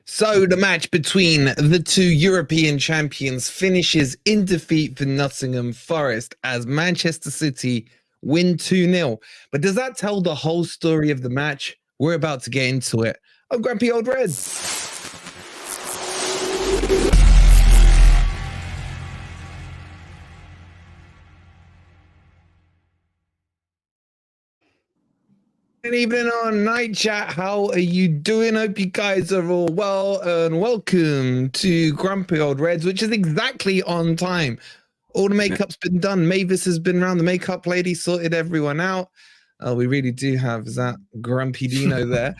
So the match between the two European champions finishes in defeat for Nottingham Forest as Manchester City win 2-0. But does that tell the whole story of the match? We're about to get into it. I'm Grumpy Old Reds. Good evening on Night Chat. How are you doing? Hope you guys are all well, and welcome to Grumpy Old Reds, which is exactly on time. All the makeup's been done. Mavis has been around. The makeup lady sorted everyone out. We really do have that Grumpy Dino there.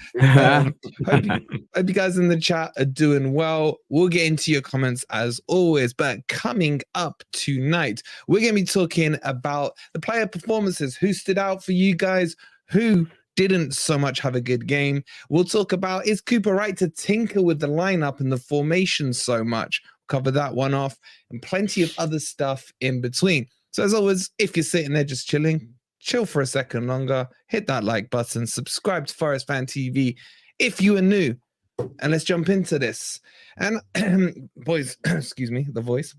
Hope you guys in the chat are doing well. We'll get into your comments as always, but coming up tonight, we're going to be talking about the player performances. Who stood out for you guys? Who didn't so much have a good game? We'll talk about, is Cooper right to tinker with the lineup and the formation so much? We'll cover that one off, and plenty of other stuff in between. So as always, if you're sitting there just chilling, chill for a second longer, hit that like button, subscribe to Forest Fan TV if you are new, and let's jump into this. And boys, excuse me, the voice.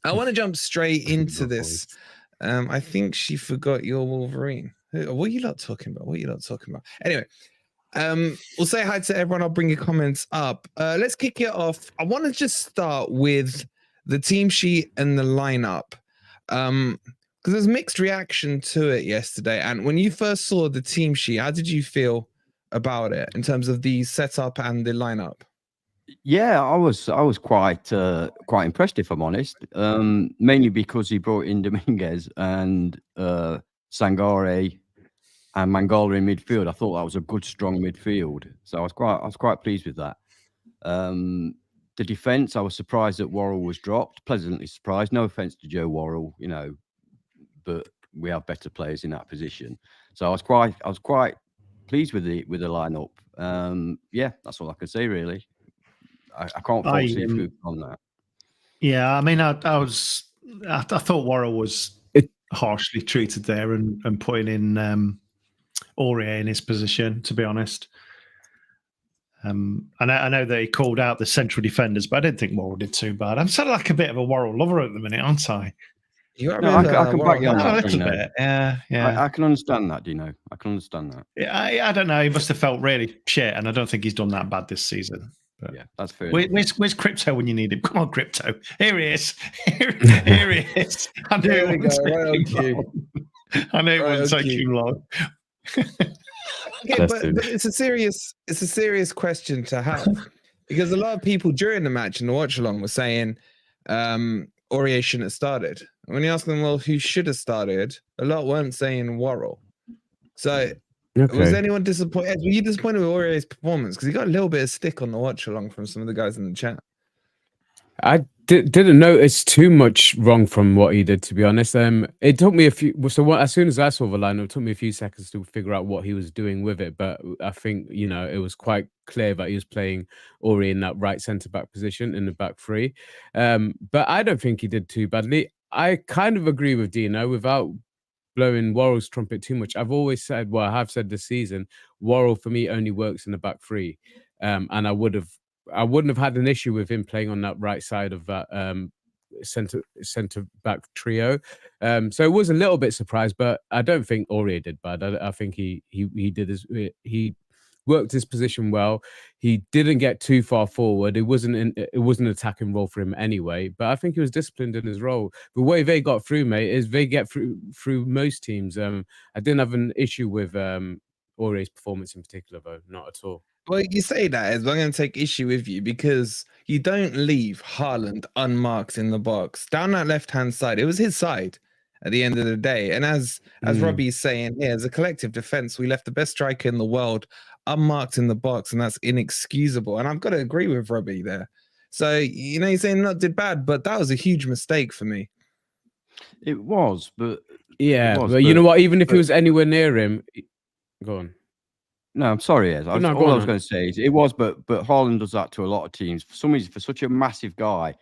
I want to jump straight into this. I think she forgot your Wolverine. What are you lot talking about? What are you lot talking about? Anyway, we'll say hi to everyone. I'll bring your comments up. Let's kick it off. I want to just start with the team sheet and the lineup. Because there's mixed reaction to it yesterday. And when you first saw the team sheet, how did you feel about it in terms of the setup and the lineup? Yeah, I was quite impressed, if I'm honest. Mainly because he brought in Dominguez and Sangare and Mangala in midfield. I thought that was a good, strong midfield. So I was quite pleased with that. The defence, I was surprised that Worrall was dropped. Pleasantly surprised. No offence to Joe Worrall, you know, but we have better players in that position. So I was quite pleased with the lineup. Yeah, that's all I can say really. I can't fault Seafood on that. Yeah, I mean, I thought Worrall was harshly treated there and putting in Aurier in his position, to be honest. I know that he called out the central defenders, but I didn't think Worrall did too bad. I'm sort of like a bit of a Worrall lover at the minute, aren't I? You are. No, I can back you on that. A little bit. Yeah. I can understand that, Dino. I can understand that. Yeah, I don't know. He must have felt really shit, and I don't think he's done that bad this season. But yeah, that's fair. Where's Crypto when you need him? Come on, Crypto. Here he is. Here he is. I knew it wouldn't take him long. I knew it wouldn't take him long. Okay, but it's a serious question to have, because a lot of people during the match in the watch along were saying Aurier shouldn't have started. When you ask them, well, who should have started, a lot weren't saying Worrall. So was anyone disappointed? Were you disappointed with Aurier's performance? Because he got a little bit of stick on the watch along from some of the guys in the chat. I didn't notice too much wrong from what he did, to be honest. It took me a few. So as soon as I saw the lineup, it took me a few seconds to figure out what he was doing with it. But I think it was quite clear that he was playing Aurier in that right centre back position in the back three. But I don't think he did too badly. I kind of agree with Dino without blowing Worrall's trumpet too much. I've always said, well, I have said this season, Worrall for me only works in the back three, and I wouldn't have had an issue with him playing on that right side of that centre back trio. So it was a little bit surprised, but I don't think Aurier did bad. I think he worked his position well. He didn't get too far forward. It wasn't an attacking role for him anyway. But I think he was disciplined in his role. The way they got through, mate, is they get through most teams. I didn't have an issue with Aurier's performance in particular, though, not at all. Well, you say that, as I'm going to take issue with you, because you don't leave Haaland unmarked in the box. Down that left-hand side, it was his side at the end of the day. And as Robbie's saying here, as a collective defense, we left the best striker in the world unmarked in the box, and that's inexcusable. And I've got to agree with Robbie there. So, you're saying not did bad, but that was a huge mistake for me. It was, but... Yeah, but you know what? Even if he was anywhere near him... Go on. No, I'm sorry, Ez. All I was going to say is it was, but Haaland does that to a lot of teams. For some reason, for such a massive guy,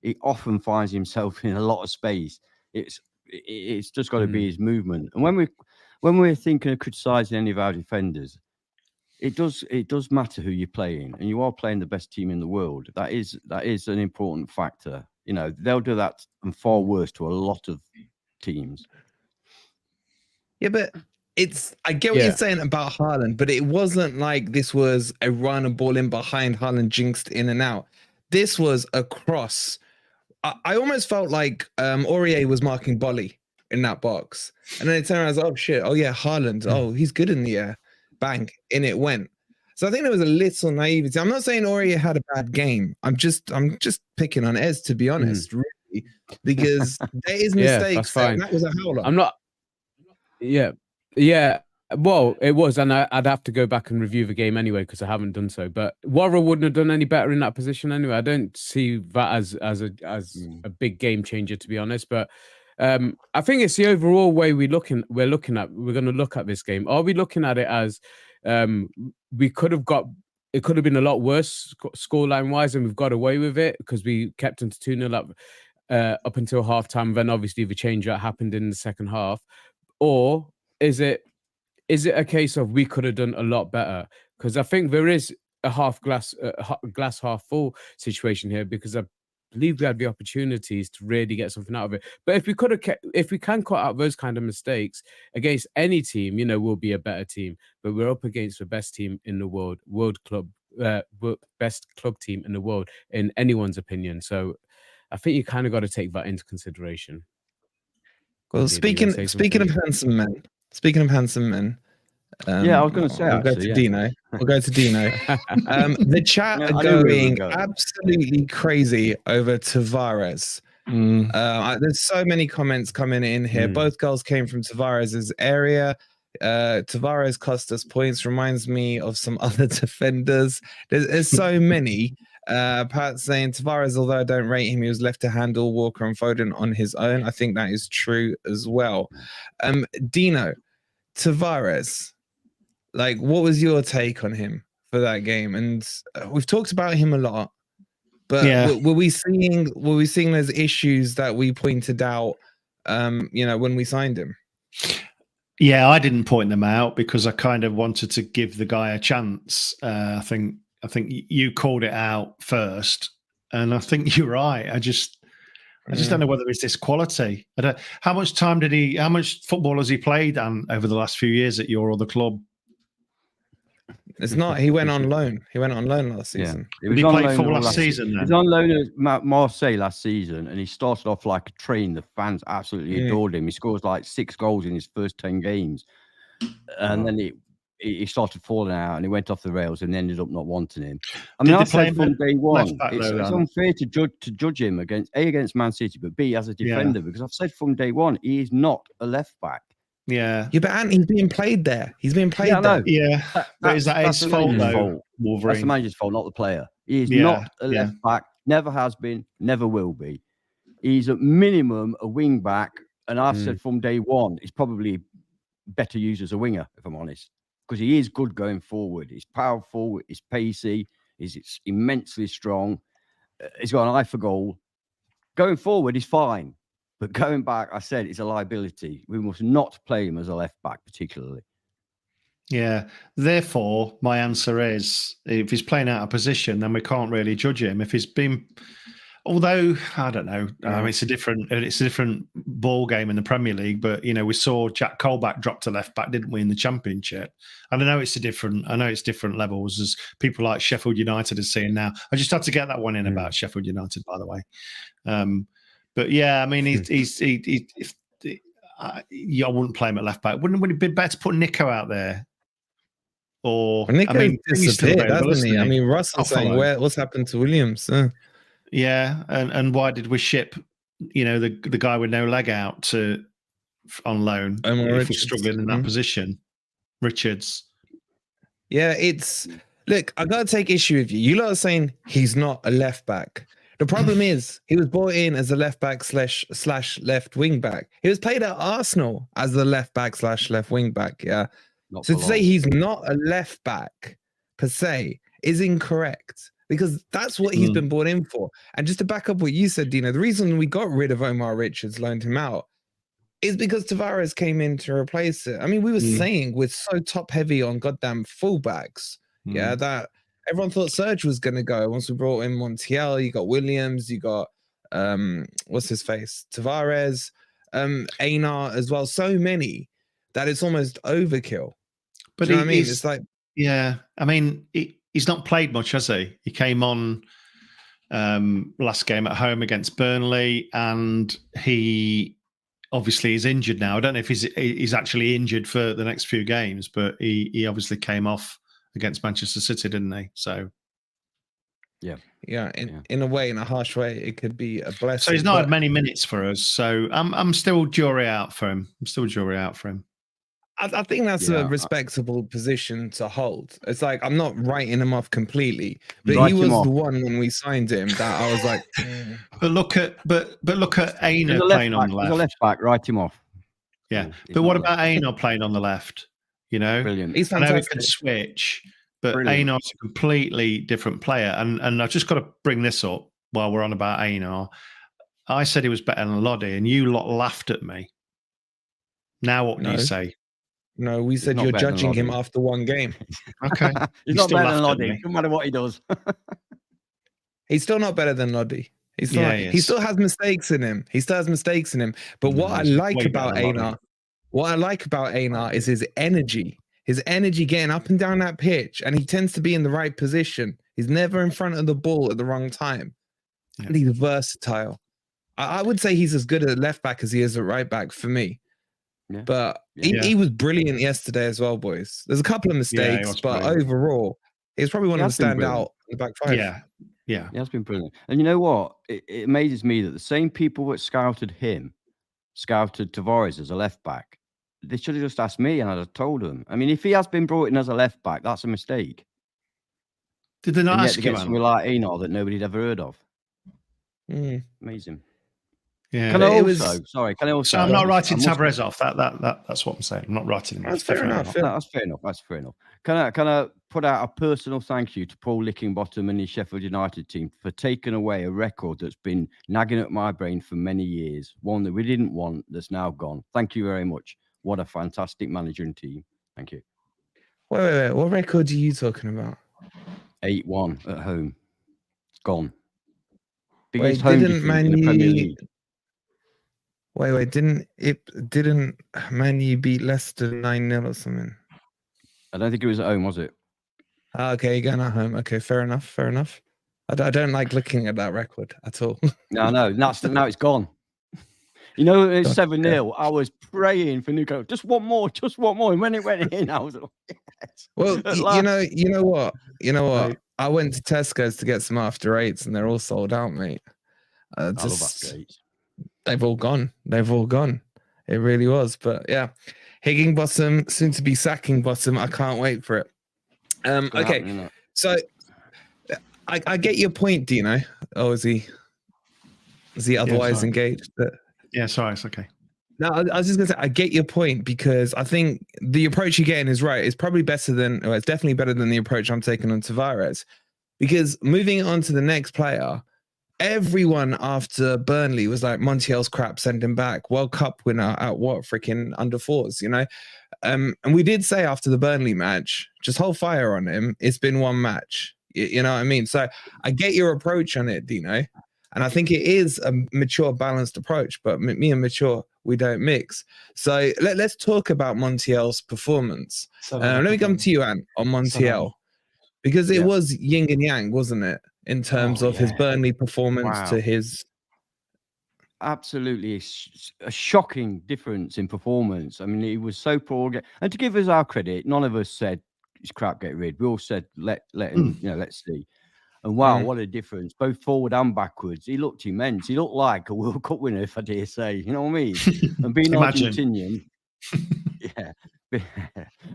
he often finds himself in a lot of space. It's just got to be his movement. And when we're thinking of criticising any of our defenders, it does matter who you're playing, and you are playing the best team in the world. That is an important factor. You know, they'll do that and far worse to a lot of teams. Yeah, but I get what Yeah. you're saying about Haaland, but it wasn't like this was a run, a ball in behind Haaland, jinxed in and out. This was a cross. I almost felt like Aurier was marking Bolly in that box. And then it turned around, I was like, oh shit, oh yeah, Haaland. Oh, he's good in the air. Bang, in it went. So I think there was a little naivety. I'm not saying Aurier had a bad game. I'm just picking on Ez, to be honest, really, because there is mistakes. Yeah, that's fine. That was a howler. I'm not. Yeah. Well, it was, and I'd have to go back and review the game anyway because I haven't done so. But Worrall wouldn't have done any better in that position anyway. I don't see that as a big game changer, to be honest. But I think it's the overall way we're going to look at this game. Are we looking at it as it could have been a lot worse scoreline wise, and we've got away with it because we kept them to 2-0 up until half time. Then obviously the change that happened in the second half. Or is it a case of we could have done a lot better? Because I think there is a glass half full situation here, because I believe we had the opportunities to really get something out of it. But if we can cut out those kind of mistakes against any team, you know, we'll be a better team. But we're up against the best team in the world, best club team in the world, in anyone's opinion. So I think you kind of got to take that into consideration. Well, speaking of handsome men, yeah, I was going to say, we'll go to Dino. We'll go to Dino. The chat are going absolutely crazy over Tavares. There's so many comments coming in here. Both goals came from Tavares's area. Tavares cost us points. Reminds me of some other defenders. There's so many. Pat saying Tavares, although I don't rate him, he was left to handle Walker and Foden on his own. I think that is true as well. Dino, Tavares, like, what was your take on him for that game? And we've talked about him a lot, but were we seeing those issues that we pointed out, you know, when we signed him? Yeah, I didn't point them out because I kind of wanted to give the guy a chance. I think you called it out first, and I think you're right. I just don't know whether it's this quality. How much football has he played over the last few years at your other club? It's not. He went on loan. He went on loan last season. Yeah. Did he play full last season? Then? He was on loan at Marseille last season, and he started off like a train. The fans absolutely adored him. He scores like 6 goals in his first 10 games, and then he started falling out, and he went off the rails, and ended up not wanting him. I mean, I said from day one, it's unfair to judge him against Man City, but B, as a defender, because I've said from day one, he is not a left back. Yeah, but he's being played there. He's being played there. Yeah, but is that his fault though? Wolverine. That's the manager's fault, not the player. He is not a left back. Never has been. Never will be. He's at minimum a wing back, and I've said from day one, he's probably better used as a winger, if I'm honest, because he is good going forward. He's powerful. He's pacey. He's immensely strong. He's got an eye for goal. Going forward, he's fine. But going back, I said it's a liability. We must not play him as a left back, particularly. Yeah. Therefore, my answer is, if he's playing out of position, then we can't really judge him. If he's been, although I don't know, it's a different ball game in the Premier League. But you know, we saw Jack Colback drop to left back, didn't we, in the Championship? And I know it's different levels, as people like Sheffield United are seeing now. I just had to get that one in about Sheffield United, by the way. But yeah, I mean, I wouldn't play him at left back. Would it be better to put Nico out there? Or Nico disappeared, hasn't he? I mean, Russell's saying, what's happened to Williams? Yeah, and why did we ship, you know, the guy with no leg out on loan if we're struggling in that position? Richards. Yeah, look, I gotta take issue with you. You lot are saying he's not a left back. The problem is he was brought in as a left back slash left wing back. He was played at Arsenal as the left back slash left wing back. Yeah. So to say he's not a left back per se is incorrect, because that's what he's been brought in for. And just to back up what you said, Dino, the reason we got rid of Omar Richards, loaned him out, is because Tavares came in to replace it. I mean, we were saying we're so top heavy on goddamn fullbacks. Yeah, that everyone thought Serge was going to go once we brought in Montiel. You got Williams, you got what's his face, Tavares, Einar as well. So many that it's almost overkill. But do you know what I mean? It's like, yeah, I mean, he's not played much, has he? He came on last game at home against Burnley, and he obviously is injured now. I don't know if he's actually injured for the next few games, but he obviously came off against Manchester City, didn't he? So yeah, in a way, in a harsh way, it could be a blessing. So he's not had many minutes for us. So I'm still jury out for him. I think that's a respectable position to hold. It's like, I'm not writing him off completely, but he was the one when we signed him that I was like, But look at Einar playing on the left. He's a left back, write him off. Yeah, but what about Einar playing on the left? You know, Brilliant. He's I know he fantastic. can switch, but Brilliant. Einar's a completely different player. And I've just got to bring this up while we're on about Einar. I said he was better than Lodi, and you lot laughed at me. Now what do you say? No, we said not you're better than judging him Lodi. after one game. Okay. He's You not still better than laughed at Lodi. me. No matter what he does. He's still not better than Lodi. He's still Yeah, not- he he is. still has mistakes in him. But what I he's like way about better than Lodi. Einar, is his energy. His energy getting up and down that pitch, and he tends to be in the right position. He's never in front of the ball at the wrong time. Yeah. And he's versatile. I would say he's as good at left back as he is at right back for me. Yeah. But Yeah. he was brilliant yesterday as well, boys. There's a couple of mistakes, was but brilliant. overall, he's probably one He of the has been stand brilliant. out in the back five. Yeah. He has been brilliant. And you know what? It amazes me that the same people that scouted him scouted Tavares as a left back. They should have just asked me and I'd have told them. I mean, if he has been brought in as a left back, that's a mistake. Did they not And yet ask they him? get someone like Einar that nobody'd ever heard of. Mm. Amazing. Yeah. Can I It was- also, sorry, can I also... So I'm not writing I must- Tavares off. That's what I'm saying. I'm not writing him off. That's fair Definitely enough. not. Yeah. No, that's fair enough. That's fair enough. Can I put out a personal thank you to Paul Lickingbottom and his Sheffield United team for taking away a record that's been nagging at my brain for many years, one that we didn't want that's now gone. Thank you very much. What a fantastic manager and team. Thank you. Wait. What record are you talking about? 8-1 at home. It's gone. Wait, Biggest home didn't defeat Man in the Premier U? League. Wait, didn't Man U beat Leicester 9-0 or something? I don't think it was at home, was it? Okay, you're going at home. Okay, fair enough. I don't like looking at that record at all. No, now it's gone. You know, it's God, 7-0. I was praying for Newcastle. Just one more. And when it went in, I was like, yes. Well, At you last. know what? Right. I went to Tesco's to get some after eights, and they're all sold out, mate. I love after eight. They've all gone. It really was. But yeah, Higginbottom, soon to be sacking bottom. I can't wait for it. It's gonna Okay, happen, isn't it? so I get your point, Dino. Oh, is he otherwise sorry. engaged? Yeah, sorry, it's okay. No, I was just gonna say I get your point because I think the approach you're getting is right. It's probably better than, or it's definitely better than the approach I'm taking on Tavares. Because moving on to the next player, everyone after Burnley was like, Montiel's crap, send him back. World Cup winner at what, freaking under fours, you know? And we did say after the Burnley match, just hold fire on him. It's been one match. You know what I mean? So I get your approach on it, Dino. And I think it is a mature, balanced approach, but me and mature, we don't mix. So let's talk about Montiel's performance. Let me come to you, Ant, on Montiel, because it was yin and yang, wasn't it? In terms of his Burnley performance to his... Absolutely a shocking difference in performance. I mean, he was so poor. And to give us our credit, none of us said, it's crap, get rid. We all said, let him, let's see. And wow, what a difference, both forward and backwards. He looked immense. He looked like a World Cup winner, if I dare say. You know what I mean? And being Argentinian,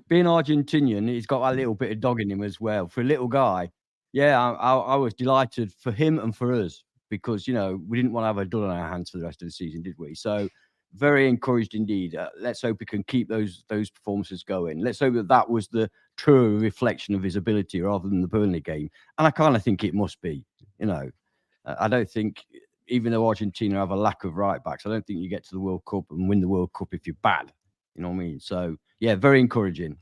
being Argentinian, he's got a little bit of dog in him as well. For a little guy, I was delighted for him and for us because, you know, we didn't want to have a dud on our hands for the rest of the season, did we? So very encouraged indeed. Let's hope he can keep those performances going. Let's hope that was the true reflection of his ability rather than the Burnley game. And I kind of think it must be, you know. I don't think even though Argentina have a lack of right backs, I don't think you get to the World Cup and win the World Cup if you're bad. You know what I mean? So yeah, very encouraging.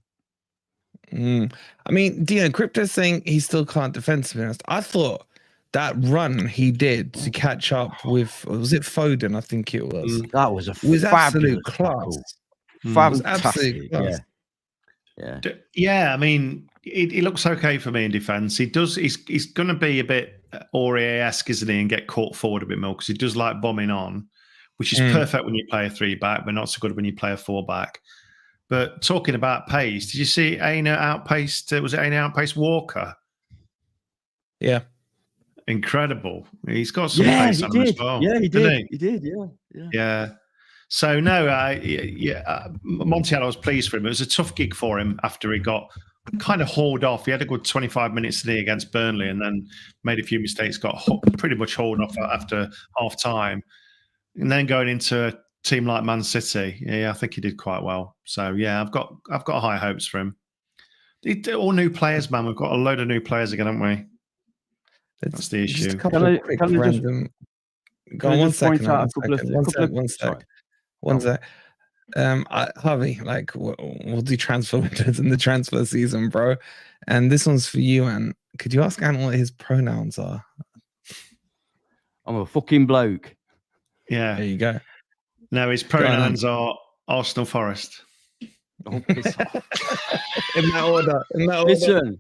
I mean, Dino Crypto's saying he still can't defend, to be honest. I thought that run he did to catch up with, was it Foden? I think it was. That was a Was absolute fabulous class. tackle. Was absolute Fantastic. class. Yeah. I mean, he looks okay for me in defence. He does. He's going to be a bit Aurier-esque, isn't he, and get caught forward a bit more because he does like bombing on, which is perfect when you play a 3-back, but not so good when you play a 4-back. But talking about pace, did you see Aina outpaced? Was it Aina outpaced Walker? Yeah. Incredible. He's got some pace on him as well. Yeah, he did. He did. Yeah. So no, Montiel, I was pleased for him. It was a tough gig for him after he got kind of hauled off. He had a good 25 minutes today against Burnley, and then made a few mistakes. Got pretty much hauled off after half time, and then going into a team like Man City, yeah, I think he did quite well. So yeah, I've got high hopes for him. All new players, man. We've got a load of new players again, haven't we? That's the issue. Just a couple of quick random. Go on, one second. One sec. Harvey, like we'll do transfer windows in the transfer season, bro. And this one's for you, Ant. Could you ask Ant what his pronouns are? I'm a fucking bloke. Yeah. There you go. No, his pronouns are Arsenal Forest. Oh, piss off. In that order. Listen,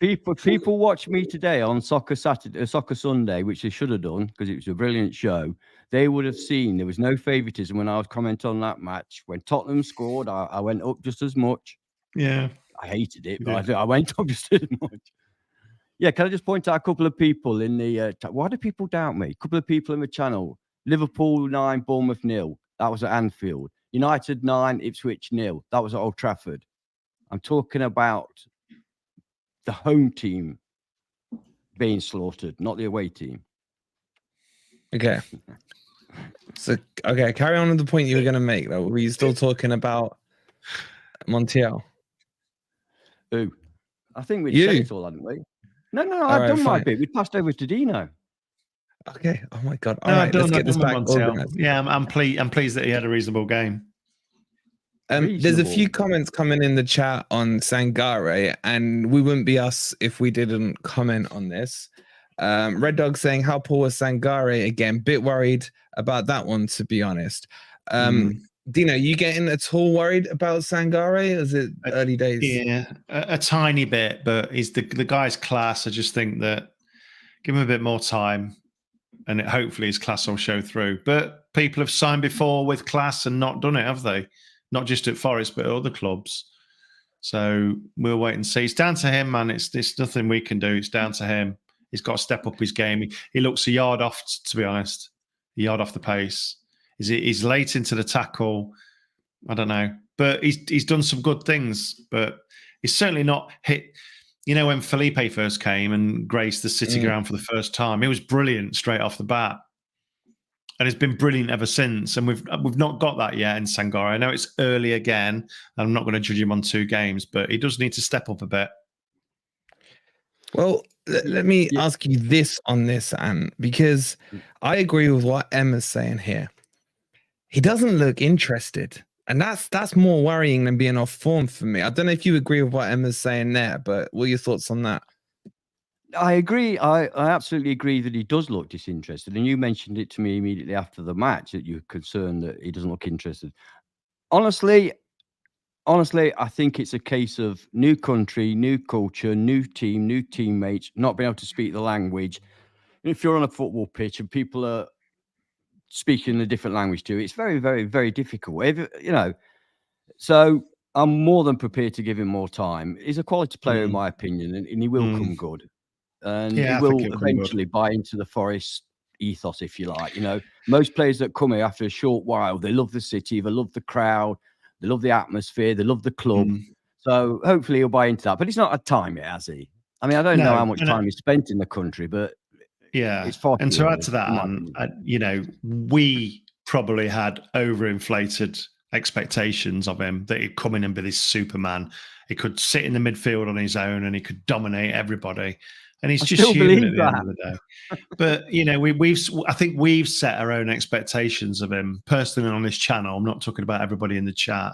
people watch me today on Soccer Sunday, which they should have done because it was a brilliant show. They would have seen there was no favouritism when I was commenting on that match. When Tottenham scored, I went up just as much. Yeah. I hated it, but I went up just as much. Yeah, can I just point out a couple of people in the... why do people doubt me? A couple of people in the channel. Liverpool 9, Bournemouth 0. That was at Anfield. United 9, Ipswich 0. That was at Old Trafford. I'm talking about the home team being slaughtered, not the away team. Okay. So, okay, carry on with the point you were going to make, though. Were you still talking about Montiel? Who? I think we said it all, hadn't we? No, I've done my bit. We passed over to Dino. Okay. Oh my God. All right, let's get this back organized. Yeah, I'm pleased that he had a reasonable game. There's a few comments coming in the chat on Sangare, and we wouldn't be us if we didn't comment on this. Red Dog saying, how poor was Sangare? Again, bit worried about that one, to be honest. Dino, you getting at all worried about Sangare? Is it early days? Yeah, a tiny bit, but he's the guy's class. I just think that give him a bit more time, and hopefully his class will show through. But people have signed before with class and not done it, have they? Not just at Forest, but at other clubs. So we'll wait and see. It's down to him, man. It's nothing we can do. It's down to him. He's got to step up his game. He looks a yard off, to be honest. A yard off the pace. He's late into the tackle. I don't know. But he's done some good things. But he's certainly not hit. You know, when Felipe first came and graced the City ground for the first time, it was brilliant straight off the bat. And it's been brilliant ever since. And we've not got that yet in Sangare. I know it's early again. And I'm not going to judge him on 2 games, but he does need to step up a bit. Well, let me ask you this on this, Ant, because I agree with what Emma's saying here. He doesn't look interested. And that's more worrying than being off form for me. I don't know if you agree with what Emma's saying there, but what are your thoughts on that? I agree. I absolutely agree that he does look disinterested. And you mentioned it to me immediately after the match that you're concerned that he doesn't look interested. Honestly, I think it's a case of new country, new culture, new team, new teammates, not being able to speak the language. If you're on a football pitch and people are speaking a different language to you, it's very, very, very difficult. So I'm more than prepared to give him more time. He's a quality player, in my opinion, and he will come good. And he will eventually buy into the Forest ethos, if you like. Most players that come here after a short while, they love the city, they love the crowd, they love the atmosphere, they love the club. So hopefully he'll buy into that. But he's not had time yet, has he? I mean, I don't know how much time he's spent in the country, but it's far. And to add to that, we probably had overinflated expectations of him that he'd come in and be this Superman. He could sit in the midfield on his own and he could dominate everybody. And he's just human at the end of the day. But you know, I think we've set our own expectations of him personally on this channel. I'm not talking about everybody in the chat,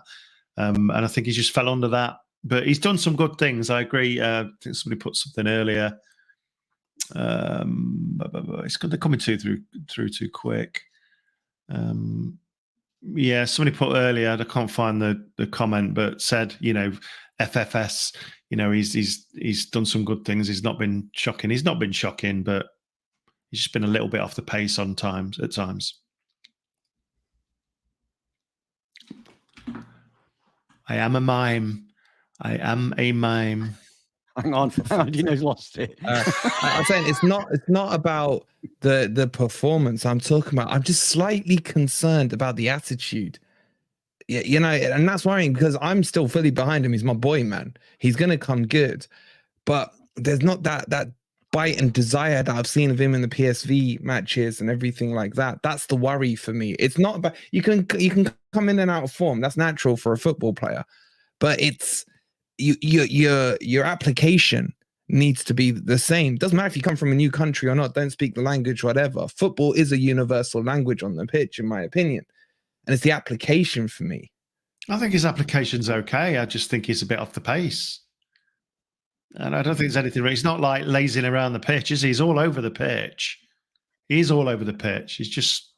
and I think he just fell under that. But he's done some good things. I agree. I think somebody put something earlier. It's good. They're coming through too quick. Yeah, somebody put earlier. I can't find the comment, but said, you know, FFS. You know, he's done some good things. He's not been shocking. He's not been shocking, but he's just been a little bit off the pace at times. I am a mime. I am a mime. Hang on, Dino's lost it. I'm saying it's not about the performance I'm talking about. I'm just slightly concerned about the attitude. Yeah, you know, and that's worrying because I'm still fully behind him. He's my boy, man. He's gonna come good, but there's not that bite and desire that I've seen of him in the PSV matches and everything like that. That's the worry for me. It's not about you can come in and out of form. That's natural for a football player, but it's your application needs to be the same. Doesn't matter if you come from a new country or not. Don't speak the language, whatever. Football is a universal language on the pitch, in my opinion. And it's the application for me. I think his application's okay. I just think he's a bit off the pace. And I don't think there's anything. He's not like lazing around the pitch, is he? He's all over the pitch. He's all over the pitch. He's just.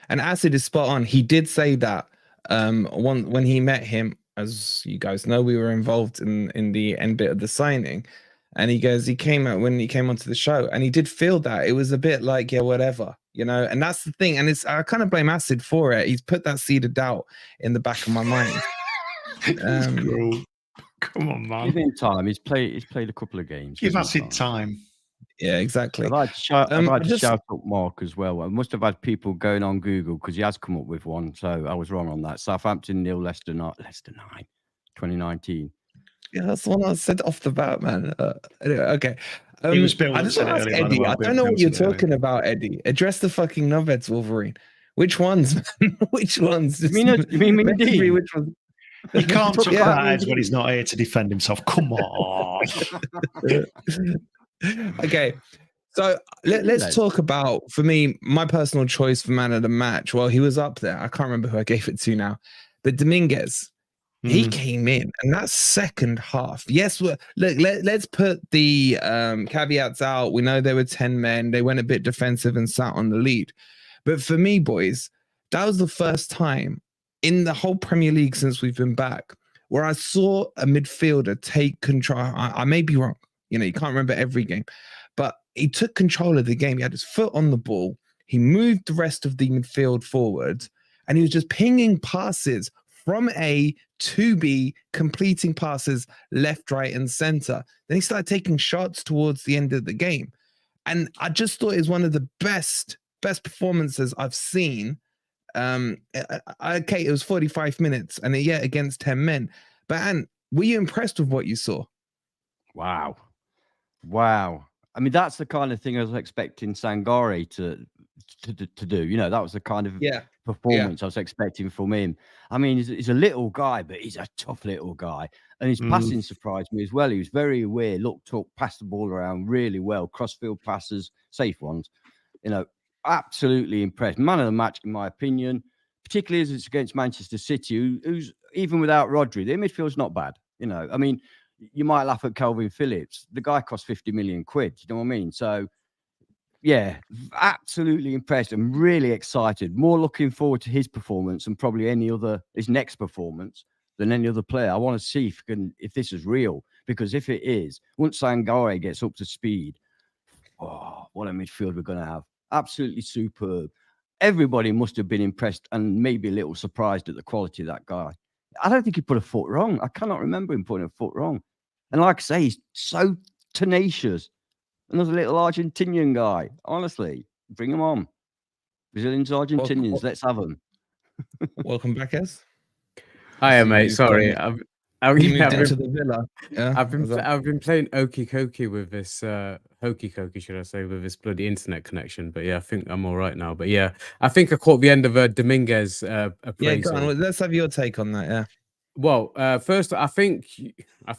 And Acid is spot on. He did say that when he met him, as you guys know, we were involved in the end bit of the signing. And he goes, when he came onto the show, and he did feel that it was a bit like, yeah, whatever, you know. And that's the thing. And I kind of blame Acid for it. He's put that seed of doubt in the back of my mind. Cool. Come on, man. Give him time. He's played a couple of games. Give Acid time. Yeah, exactly. I'd like to shout up Mark as well. I must have had people going on Google because he has come up with one. So I was wrong on that. Southampton 0, Leicester 9, 2019. Yeah, that's the one I said off the bat, man. Anyway, okay. He was building I just want to ask Eddie. I don't know what you're talking about, Eddie. Address the fucking knobheads, Wolverine. Which ones, man? Which ones? You mean which ones? He can't talk about Eds when he's not here to defend himself. Come on. Okay. So let's talk about, for me, my personal choice for man of the match. Well, he was up there. I can't remember who I gave it to now. But Dominguez. He came in, and that second half. Yes, look. Let's put the caveats out. We know there were 10 men. They went a bit defensive and sat on the lead. But for me, boys, that was the first time in the whole Premier League since we've been back where I saw a midfielder take control. I may be wrong. You know, you can't remember every game, but he took control of the game. He had his foot on the ball. He moved the rest of the midfield forward, and he was just pinging passes from A to B, completing passes left, right, and center. Then he started taking shots towards the end of the game. And I just thought it was one of the best performances I've seen. Okay, it was 45 minutes, and yet against 10 men. But Ant, were you impressed with what you saw? Wow. I mean, that's the kind of thing I was expecting Sangare to do. You know, that was the kind of performance I was expecting from him. I mean, he's a little guy, but he's a tough little guy. And his passing surprised me as well. He was very aware, looked up, passed the ball around really well. Crossfield passes, safe ones. You know, absolutely impressed. Man of the match, in my opinion, particularly as it's against Manchester City, who's even without Rodri, their midfield's not bad. You know, I mean, you might laugh at Calvin Phillips. The guy cost 50 million quid. You know what I mean? So, yeah, absolutely impressed. I'm really excited. More looking forward to his performance and probably his next performance than any other player. I want to see if this is real, because if it is, once Sangare gets up to speed, what a midfield we're going to have. Absolutely superb. Everybody must have been impressed and maybe a little surprised at the quality of that guy. I don't think he put a foot wrong. I cannot remember him putting a foot wrong. And like I say, he's so tenacious. Another little Argentinian guy. Honestly, bring him on. Brazilians, Argentinians, let's have them. Welcome back, Ez. Hiya, mate. Sorry. I've moved into the villa. Yeah, I've been playing Okie Kokie with this hokey cokey, should I say, with his bloody internet connection. But yeah, I think I'm all right now. But yeah, I think I caught the end of Dominguez appraisal. Yeah, go on. Well, let's have your take on that. Yeah. Well, first, I think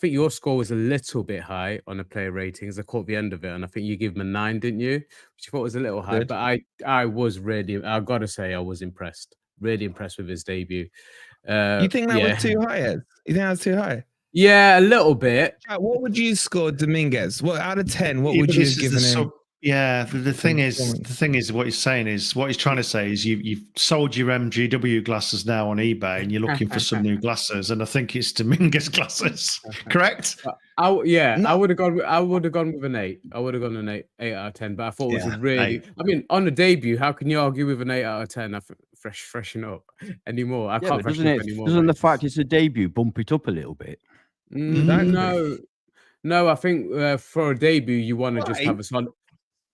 your score was a little bit high on the player ratings. I caught the end of it, and I think you gave him a 9, didn't you? Which I thought was a little high, Good. but I was really, I gotta say, I was impressed. Really impressed with his debut. You think that was too high, Ed? You think that was too high? Yeah, a little bit. What would you score Dominguez? What out of 10? What Yeah, would but you this have is given him? Yeah, the thing is, what he's saying is, what he's trying to say is, you've sold your MGW glasses now on eBay, and you're looking for some new glasses, and I think it's Dominguez glasses, correct? I would have gone. I would have gone with an 8. I would have gone an 8 out of 10. But I thought it was a really. 8. I mean, on the debut, how can you argue with an 8 out of 10? I freshen up anymore. I can't freshen up anymore. Doesn't the fact it's a debut bump it up a little bit? No. I think for a debut, you want to just have a solid.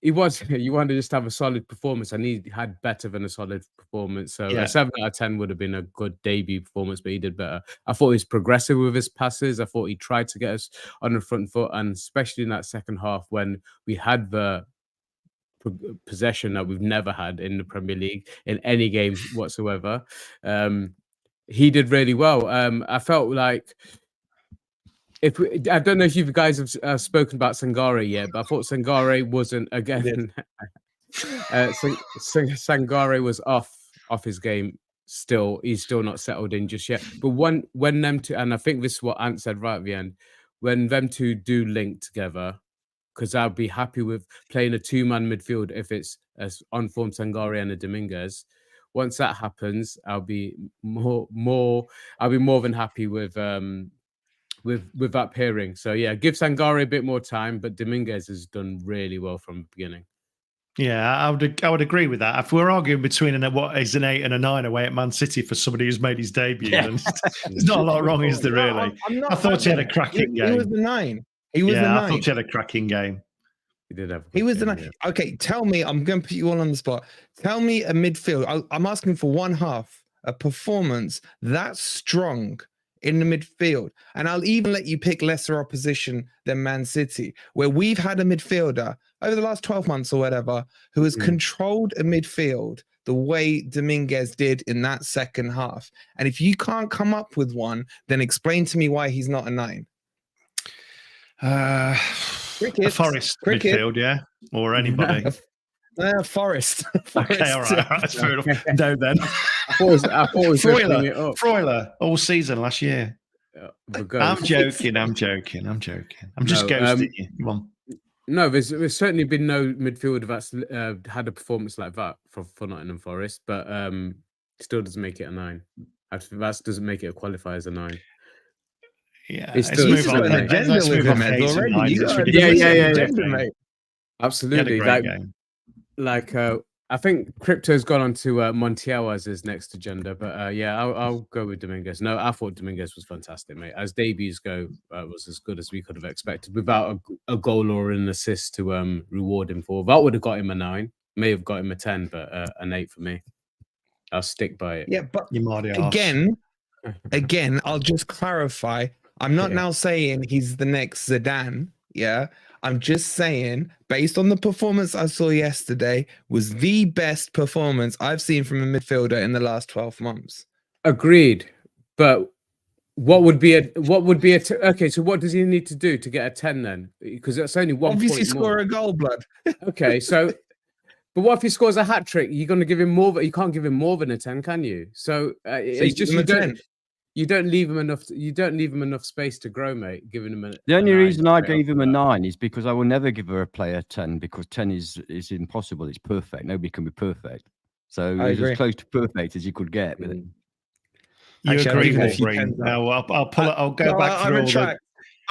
You want to just have a solid performance, and he had better than a solid performance. So a 7 out of 10 would have been a good debut performance, but he did better. I thought he was progressive with his passes. I thought he tried to get us on the front foot, and especially in that second half when we had the possession that we've never had in the Premier League in any games whatsoever. He did really well. I felt like. I don't know if you guys have spoken about Sangare yet, but I thought Sangare wasn't again. Sangare was off his game. Still, he's still not settled in just yet. But when them two, and I think this is what Ant said right at the end, when them two do link together, because I'll be happy with playing a 2-man midfield if it's as on form Sangare and a Dominguez. Once that happens, I'll be more than happy with that pairing. So yeah, give Sangare a bit more time, but Dominguez has done really well from the beginning. Yeah, I would agree with that. If we're arguing between what is an 8 and a 9 away at Man City for somebody who's made his debut, then there's not a lot wrong, is there really? I thought he had a cracking game. He was the 9. He was the 9. I thought he had a cracking game. He did have. He was the 9. Yeah. Okay, tell me. I'm going to put you all on the spot. Tell me a midfield. I'm asking for one half, a performance that strong in the midfield, and I'll even let you pick lesser opposition than Man City, where we've had a midfielder over the last 12 months or whatever who has controlled a midfield the way Dominguez did in that second half. And if you can't come up with one, then explain to me why he's not a 9. A Forest midfield, yeah, or anybody. Forest. Okay, all right. That's fair enough. No, then. I thought it was Freuler all season last year. I'm joking. I'm just ghosting you. Come on. No, there's certainly been no midfielder that's had a performance like that for Nottingham Forest, but still doesn't make it a 9. That doesn't make it qualify as a 9. Yeah, let's move on. Let's move on. Yeah. Absolutely. I think Crypto's gone on to Montiel as his next agenda, but I'll go with Dominguez. No, I thought Dominguez was fantastic, mate. As debuts go, was as good as we could have expected without a goal or an assist to reward him for. That would have got him a 9, may have got him a 10, but an 8 for me. I'll stick by it. Yeah, but again, I'll just clarify. I'm not now saying he's the next Zidane. Yeah. I'm just saying, based on the performance I saw yesterday, was the best performance I've seen from a midfielder in the last 12 months. Agreed. But what would be okay, so what does he need to do to get a 10 then? Because that's only one obviously point score more. A goal, blood. Okay, so but what if he scores a hat trick? You're going to give him more. You can't give him more than a 10, can you? So it's just you don't leave him enough. You don't leave him enough space to grow, mate. Giving him the only reason I gave him a 9 is because I will never give a player 10 because 10 is impossible. It's perfect. Nobody can be perfect. So he's as close to perfect as you could get with it. You agree with me? No, I'll pull it. I'll go back through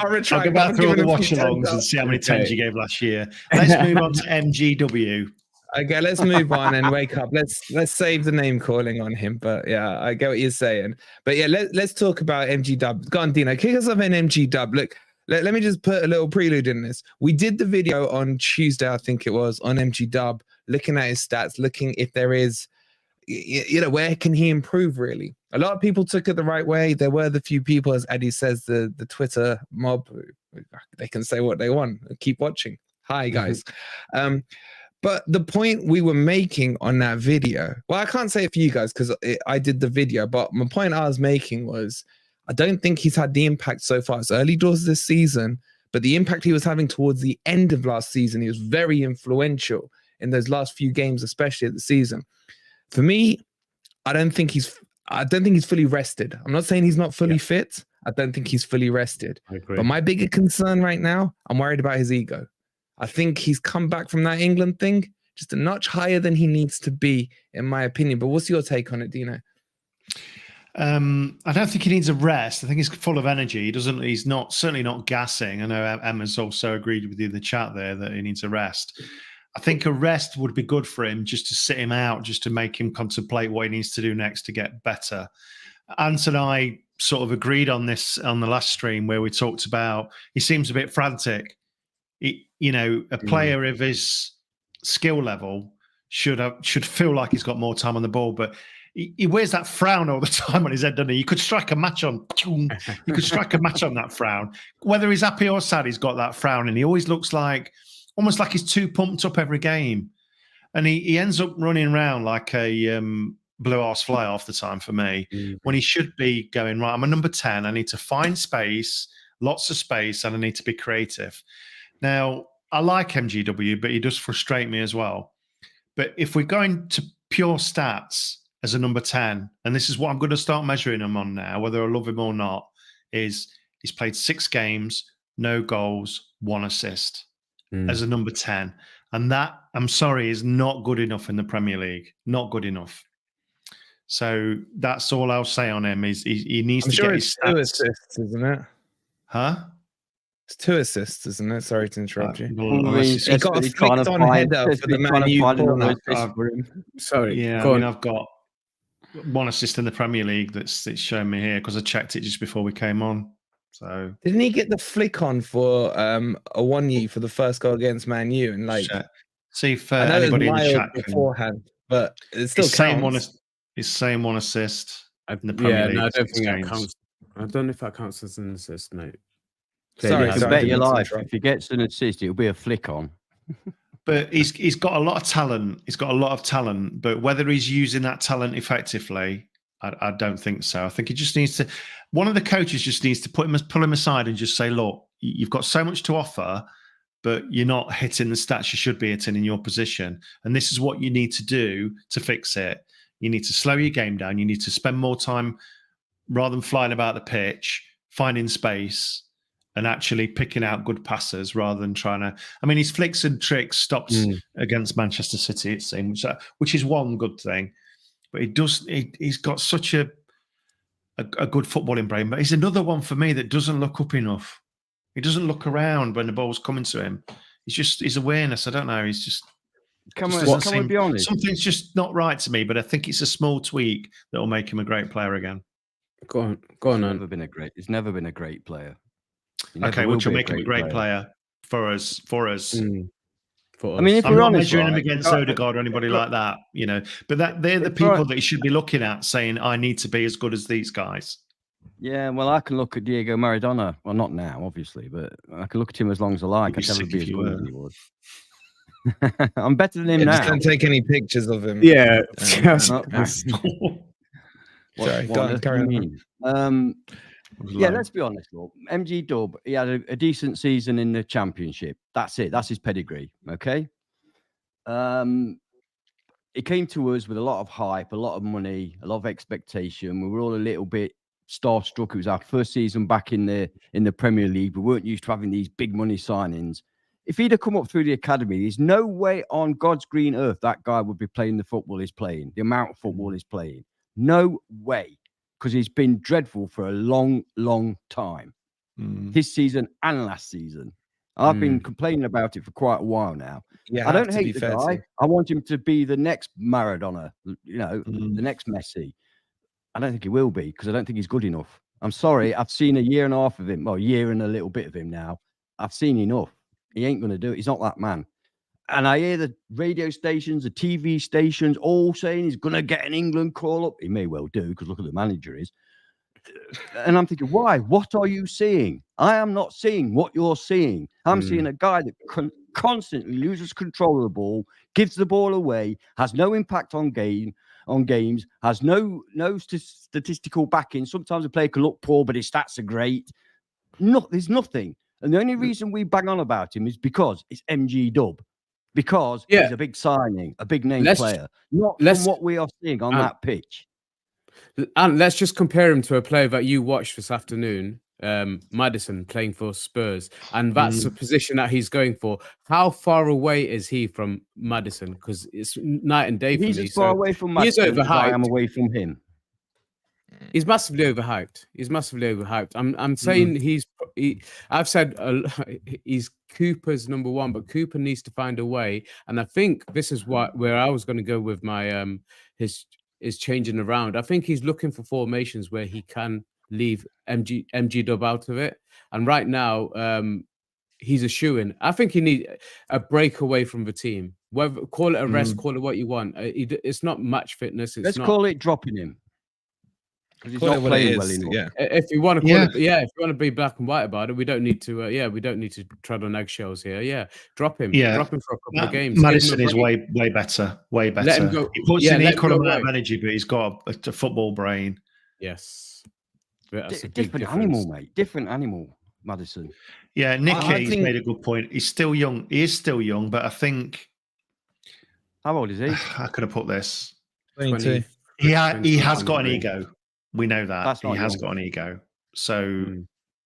I'll go back through all the watch-alongs and see how many 10s you gave last year. Let's move on to MGW. Okay, let's move on and wake up. Let's save the name calling on him. But yeah, I get what you're saying. But yeah, let's talk about MG Dub. Go on, Dino. Kick us off in MG Dub. Look, let me just put a little prelude in this. We did the video on Tuesday, I think it was, on MG Dub, looking at his stats, looking if there is, where can he improve really? A lot of people took it the right way. There were the few people, as Eddie says, the Twitter mob, they can say what they want. Keep watching. Hi, guys. But the point we were making on that video, well, I can't say it for you guys because I did the video, but my point I was making was I don't think he's had the impact so far. It's early doors this season, but the impact he was having towards the end of last season, he was very influential in those last few games, especially at the season. For me, I don't think he's fully rested. I'm not saying he's not fully fit. I don't think he's fully rested. I agree. But my bigger concern right now, I'm worried about his ego. I think he's come back from that England thing just a notch higher than he needs to be, in my opinion. But what's your take on it, Dino? I don't think he needs a rest. I think he's full of energy. He's not certainly not gassing. I know Emma's also agreed with you in the chat there that he needs a rest. I think a rest would be good for him, just to sit him out, just to make him contemplate what he needs to do next to get better. Ant and I sort of agreed on this on the last stream where we talked about he seems a bit frantic. A player of his skill level should feel like he's got more time on the ball, but he wears that frown all the time on his head, doesn't he? You could strike a match on. You could strike a match on that frown. Whether he's happy or sad, he's got that frown, and he always looks like almost like he's too pumped up every game, and he ends up running around like a blue arse fly half the time for me, when he should be going, right, I'm a number 10. I need to find space, lots of space, and I need to be creative. Now, I like MGW, but he does frustrate me as well. But if we're going to pure stats as a number 10, and this is what I'm going to start measuring him on now, whether I love him or not, is he's played 6 games, no goals, 1 assist as a number 10. And that, I'm sorry, is not good enough in the Premier League. Not good enough. So that's all I'll say on him is he needs to get his stats. 2 assists, isn't it? Huh? It's 2 assists, isn't it? Sorry to interrupt you. He got a flicked on header for the Man U corner. Sorry. Yeah, I mean, I've got 1 assist in the Premier League that's showing me here because I checked it just before we came on. So didn't he get the flick on for a 1-0 for the first goal against Man U? And like, see if I know anybody in the chat beforehand, but it still counts. His same 1 assist in the Premier League. No, I don't think that counts. I don't know if that counts as an assist, mate. Sorry, you can bet your life if he gets an assist, it'll be a flick on. But he's got a lot of talent. He's got a lot of talent, but whether he's using that talent effectively, I don't think so. I think he just needs to. One of the coaches just needs to pull him aside and just say, "Look, you've got so much to offer, but you're not hitting the stats you should be hitting in your position, and this is what you need to do to fix it. You need to slow your game down. You need to spend more time rather than flying about the pitch, finding space." And actually picking out good passes rather than trying to. I mean, his flicks and tricks stopped against Manchester City, it seems, which is one good thing. But he's got such a good footballing brain. But he's another one for me that doesn't look up enough. He doesn't look around when the ball's coming to him. His awareness. I don't know. He's just. Can we be honest? Something's just not right to me. But I think it's a small tweak that will make him a great player again. Go on. He's never been a great player. Okay, which will make him a great player for us. I mean, if I'm we're not honest, measuring him against Odegaard or anybody like that, But they're the people that he should be looking at, saying, "I need to be as good as these guys." Yeah, well, I can look at Diego Maradona. Well, not now, obviously, but I can look at him as long as I like. I'd never be as good as he was. I'm better than him now. Just don't take any pictures of him. Yeah. Sorry, carry on. Yeah, let's be honest, Lord. MG Dub, he had a decent season in the Championship. That's it. That's his pedigree. Okay. He came to us with a lot of hype, a lot of money, a lot of expectation. We were all a little bit starstruck. It was our first season back in the Premier League. We weren't used to having these big money signings. If he'd have come up through the academy, there's no way on God's green earth that guy would be playing the football he's playing, the amount of football he's playing. No way. Because he's been dreadful for a long, long time. This season and last season. I've been complaining about it for quite a while now. I don't hate the guy. I want him to be the next Maradona, the next Messi. I don't think he will be because I don't think he's good enough. I'm sorry. I've seen a year and a half of him. Well, a year and a little bit of him now. I've seen enough. He ain't going to do it. He's not that man. And I hear the radio stations, the TV stations all saying he's going to get an England call up. He may well do because look at the manager is. And I'm thinking, why? What are you seeing? I am not seeing what you're seeing. I'm seeing a guy that constantly loses control of the ball, gives the ball away, has no impact on games, has no statistical backing. Sometimes a player can look poor, but his stats are great. There's nothing. And the only reason we bang on about him is because it's MG Dub. Because he's a big signing, a big name player. Not from what we are seeing on that pitch. And let's just compare him to a player that you watched this afternoon, Maddison, playing for Spurs. And that's the position that he's going for. How far away is he from Maddison? Because it's night and day for me. He's as far away from Maddison as I am away from him. He's massively overhyped. I'm saying I've said he's Cooper's number one, but Cooper needs to find a way. And I think this is where I was going to go with my his changing around. I think he's looking for formations where he can leave MG Dub out of it. And right now, he's a shoo-in. I think he needs a break away from the team. Whether call it a rest, call it what you want. It's not match fitness. Let's call it dropping him. Because he's not playing well enough. Yeah. If you want to call it, if you want to be black and white about it, we don't need to. We don't need to tread on eggshells here. Yeah, drop him. Yeah, drop him for a couple of games. Madison is way better. Way better. Let him go. He puts in equal amount of energy, but he's got a football brain. Yes, that's a different animal, mate. Different animal, Madison. Yeah, Nicky's made a good point. He's still young. He is still young, but I think. How old is he? How could I put this? 22. He has got an ego. We know that he has got an ego. So,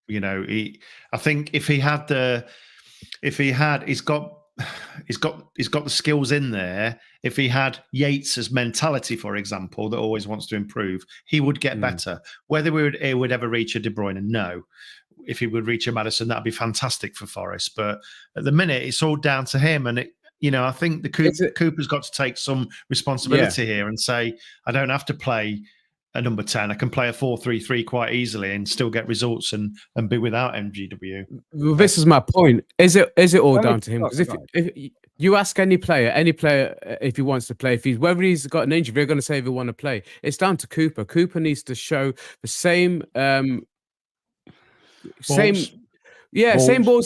you know, I think if he had he's got the skills in there. If he had Yates's mentality, for example, that always wants to improve, he would get better. Whether he would ever reach a De Bruyne, no. If he would reach a Maddison, that'd be fantastic for Forest. But at the minute, it's all down to him. And I think Cooper's got to take some responsibility here and say, I don't have to play a number 10. I can play a 4-3-3 quite easily and still get results and be without MGW. Well, this is my point. Is it all down to him? Because if you ask any player if he wants to play, whether he's got an injury, they're going to say they want to play. It's down to Cooper. Cooper needs to show the same balls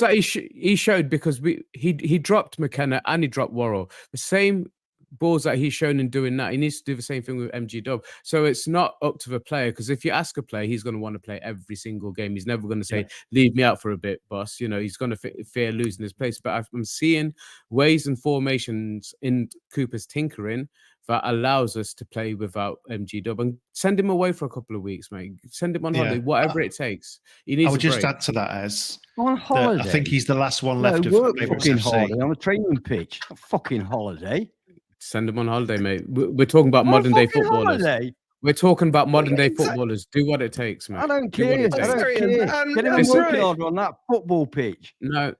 that he showed, because he dropped McKenna and he dropped Worrall. The same balls that he's shown in doing that, he needs to do the same thing with MG Dub. So it's not up to the player, because if you ask a player, he's going to want to play every single game. He's never going to say, leave me out for a bit, boss. He's going to fear losing his place. But I'm seeing ways and formations in Cooper's tinkering that allows us to play without MG Dub, and send him away for a couple of weeks, mate. Send him on holiday, whatever it takes. He needs. I would just add to that as on holiday. I think he's the last one left of fucking holiday on a training pitch. A fucking holiday. Send them on holiday, mate. We're talking about modern day footballers. Holiday. We're talking about modern day footballers. Do what it takes, mate. I don't care. Get him working harder on that football pitch. No.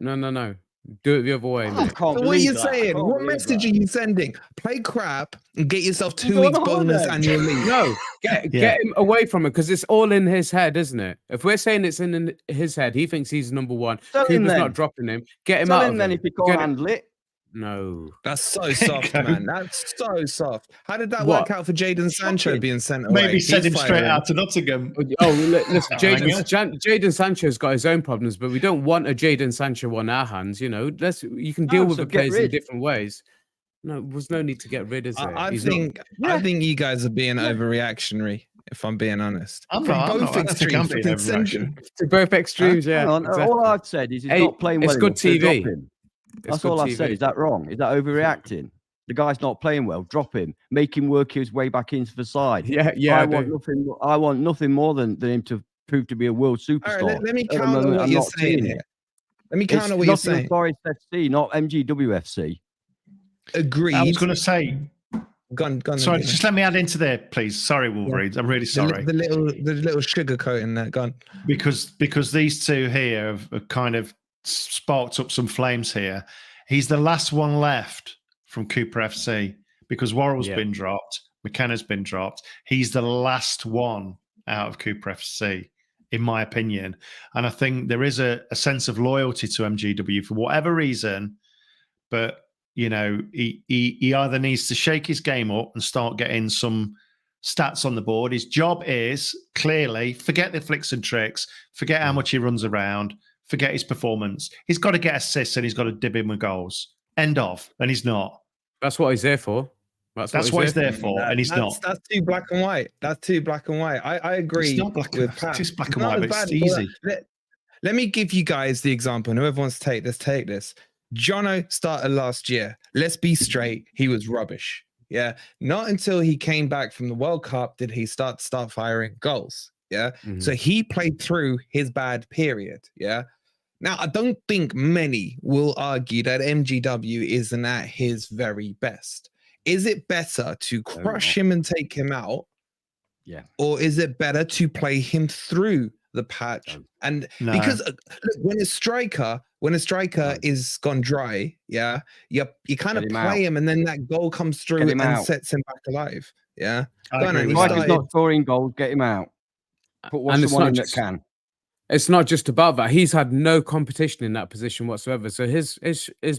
Do it the other way, mate. So what are you saying? What message are you sending? Play crap and get yourself 2 weeks bonus annual leave. No, get him away from it, because it's all in his head, isn't it? If we're saying it's in his head, he thinks he's number one. Cooper's not dropping him. Get him out of it. Then if he can't handle it. No. That's so soft, man. That's so soft. How did that work out for Jadon Sancho being sent away? Maybe send him straight out to Nottingham. Oh, listen, Jadon Sancho's got his own problems, but we don't want a Jadon Sancho on our hands. You can deal with the players in different ways. No, there's no need to get rid, is there? I think you guys are being overreactionary, if I'm being honest. I'm not. Both extremes, yeah. Exactly. All I've said is he's not playing well. It's good TV. That's all I've said. Is that wrong? Is that overreacting? The guy's not playing well. Drop him. Make him work his way back into the side. Yeah. I want nothing more than him to prove to be a world superstar. All right, let me counter what you're saying here. Let me counter what you're saying. Forest FC, not MGWFC. Agreed. I was going to say. Gone. Sorry, just let me add into there, please. Sorry, Wolverines. I'm really sorry. The little sugar coat in there. Gone. Because these two here have kind of sparked up some flames here. He's the last one left from Cooper FC, because Worrall's been dropped, McKenna's been dropped. He's the last one out of Cooper FC, in my opinion. And I think there is a sense of loyalty to MGW for whatever reason, but he either needs to shake his game up and start getting some stats on the board. His job is clearly forget the flicks and tricks, forget how much he runs around, forget his performance. He's got to get assists and he's got to dib in with goals. End of. And he's not. That's what he's there for. That's what he's there for, and he's not. That's too black and white. That's too black and white. I agree. It's not black with Pat. It's black and white, but it's easy. Let me give you guys the example. And whoever wants to take this. Jono started last year. Let's be straight. He was rubbish. Yeah. Not until he came back from the World Cup did he start firing goals. Yeah. Mhm. So he played through his bad period. Yeah. Now, I don't think many will argue that MGW isn't at his very best. Is it better to crush him and take him out? Yeah. Or is it better to play him through the patch? And because look, when a striker is gone dry, yeah, you kind of play him and then that goal comes through and sets him back alive. Yeah. Mike is not scoring goals, get him out. Put someone in that can. It's not just about that. He's had no competition in that position whatsoever. So his